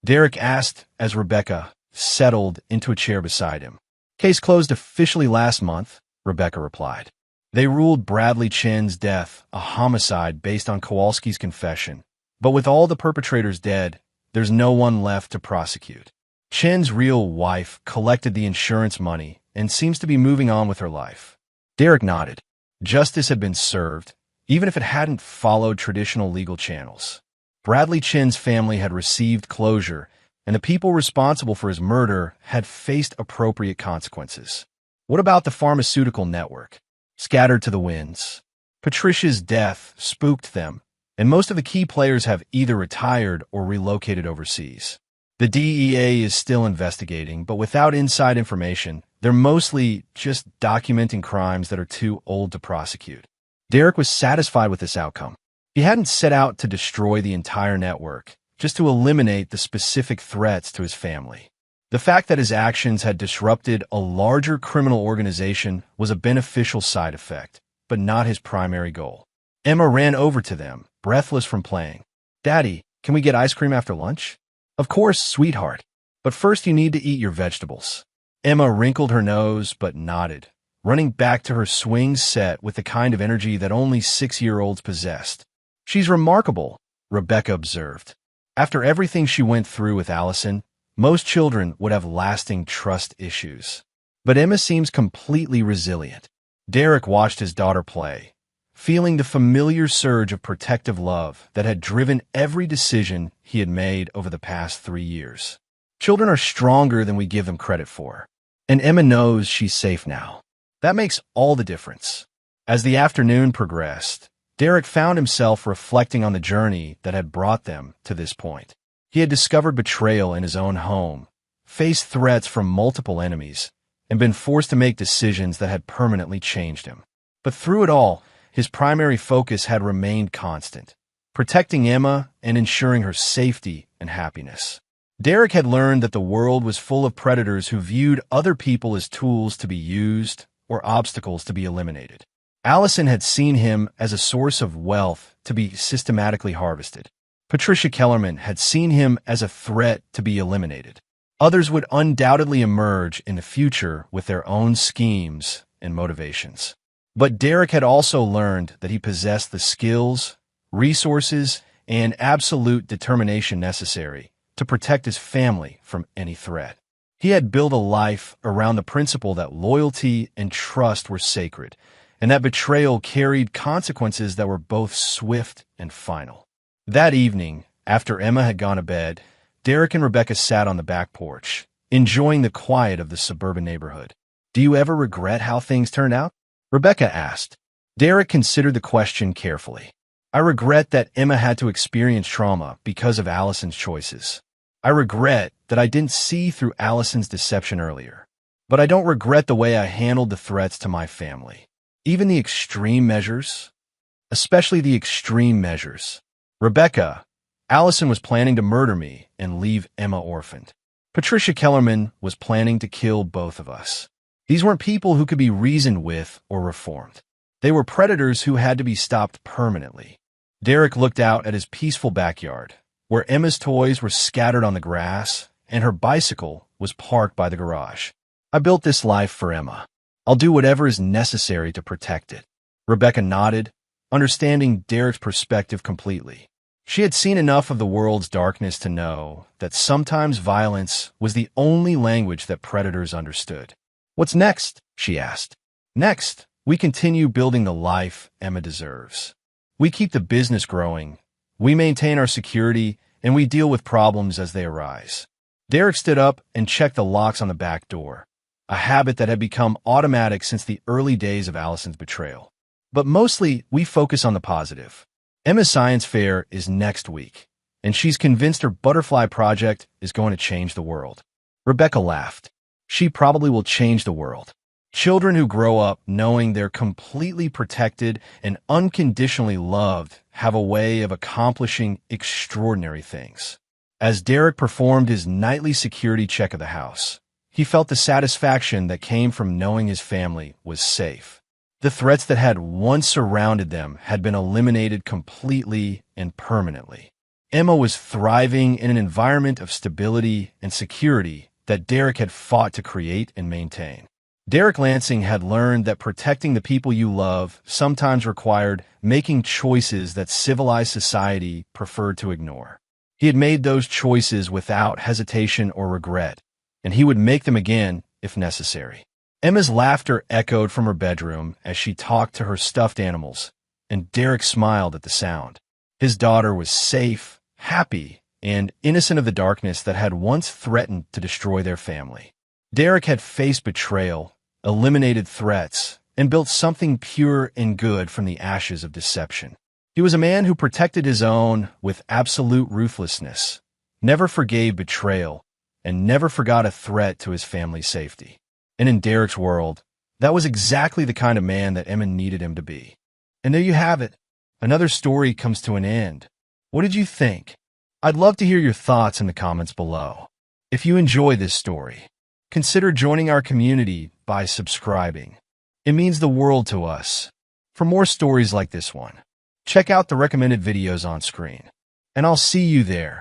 Speaker 1: Derek asked as Rebecca settled into a chair beside him. "Case closed officially last month," Rebecca replied. "They ruled Bradley Chen's death a homicide based on Kowalski's confession, but with all the perpetrators dead, there's no one left to prosecute. Chen's real wife collected the insurance money and seems to be moving on with her life." Derek nodded. Justice had been served, even if it hadn't followed traditional legal channels. Bradley Chen's family had received closure, and the people responsible for his murder had faced appropriate consequences. What about the pharmaceutical network? Scattered to the winds. Patricia's death spooked them, and most of the key players have either retired or relocated overseas. The DEA is still investigating, but without inside information, they're mostly just documenting crimes that are too old to prosecute. Derek was satisfied with this outcome. He hadn't set out to destroy the entire network, just to eliminate the specific threats to his family. The fact that his actions had disrupted a larger criminal organization was a beneficial side effect, but not his primary goal. Emma ran over to them, breathless from playing. "Daddy, can we get ice cream after lunch?" "Of course, sweetheart. But first you need to eat your vegetables." Emma wrinkled her nose but nodded, running back to her swing set with the kind of energy that only 6-year-olds possessed. "She's remarkable," Rebecca observed. After everything she went through with Allison, most children would have lasting trust issues. But Emma seems completely resilient. Derek watched his daughter play, feeling the familiar surge of protective love that had driven every decision he had made over the past 3 years. Children are stronger than we give them credit for, and Emma knows she's safe now. That makes all the difference. As the afternoon progressed, Derek found himself reflecting on the journey that had brought them to this point. He had discovered betrayal in his own home, faced threats from multiple enemies, and been forced to make decisions that had permanently changed him. But through it all, his primary focus had remained constant, protecting Emma and ensuring her safety and happiness. Derek had learned that the world was full of predators who viewed other people as tools to be used or obstacles to be eliminated. Allison had seen him as a source of wealth to be systematically harvested. Patricia Kellerman had seen him as a threat to be eliminated. Others would undoubtedly emerge in the future with their own schemes and motivations. But Derek had also learned that he possessed the skills, resources, and absolute determination necessary to protect his family from any threat. He had built a life around the principle that loyalty and trust were sacred, and that betrayal carried consequences that were both swift and final. That evening, after Emma had gone to bed, Derek and Rebecca sat on the back porch, enjoying the quiet of the suburban neighborhood. "Do you ever regret how things turned out?" Rebecca asked. Derek considered the question carefully. "I regret that Emma had to experience trauma because of Allison's choices. I regret that I didn't see through Allison's deception earlier. But I don't regret the way I handled the threats to my family. Even the extreme measures, especially the extreme measures. Rebecca, Allison was planning to murder me and leave Emma orphaned. Patricia Kellerman was planning to kill both of us. These weren't people who could be reasoned with or reformed. They were predators who had to be stopped permanently. Derek looked out at his peaceful backyard, where Emma's toys were scattered on the grass and her bicycle was parked by the garage. I built this life for Emma. I'll do whatever is necessary to protect it. Rebecca nodded, understanding Derek's perspective completely. She had seen enough of the world's darkness to know that sometimes violence was the only language that predators understood. "What's next?" she asked. "Next, we continue building the life Emma deserves. We keep the business growing, we maintain our security, and we deal with problems as they arise." Derek stood up and checked the locks on the back door, a habit that had become automatic since the early days of Allison's betrayal. But mostly, we focus on the positive. Emma's science fair is next week, and she's convinced her butterfly project is going to change the world. Rebecca laughed. She probably will change the world. Children who grow up knowing they're completely protected and unconditionally loved have a way of accomplishing extraordinary things. As Derek performed his nightly security check of the house, he felt the satisfaction that came from knowing his family was safe. The threats that had once surrounded them had been eliminated completely and permanently. Emma was thriving in an environment of stability and security that Derek had fought to create and maintain. Derek Lansing had learned that protecting the people you love sometimes required making choices that civilized society preferred to ignore. He had made those choices without hesitation or regret, and he would make them again if necessary. Emma's laughter echoed from her bedroom as she talked to her stuffed animals, and Derek smiled at the sound. His daughter was safe, happy, and innocent of the darkness that had once threatened to destroy their family. Derek had faced betrayal, eliminated threats, and built something pure and good from the ashes of deception. He was a man who protected his own with absolute ruthlessness, never forgave betrayal, and never forgot a threat to his family's safety. And in Derek's world, that was exactly the kind of man that Emma needed him to be. And there you have it. Another story comes to an end. What did you think? I'd love to hear your thoughts in the comments below. If you enjoy this story, consider joining our community by subscribing. It means the world to us. For more stories like this one, check out the recommended videos on screen. And I'll see you there.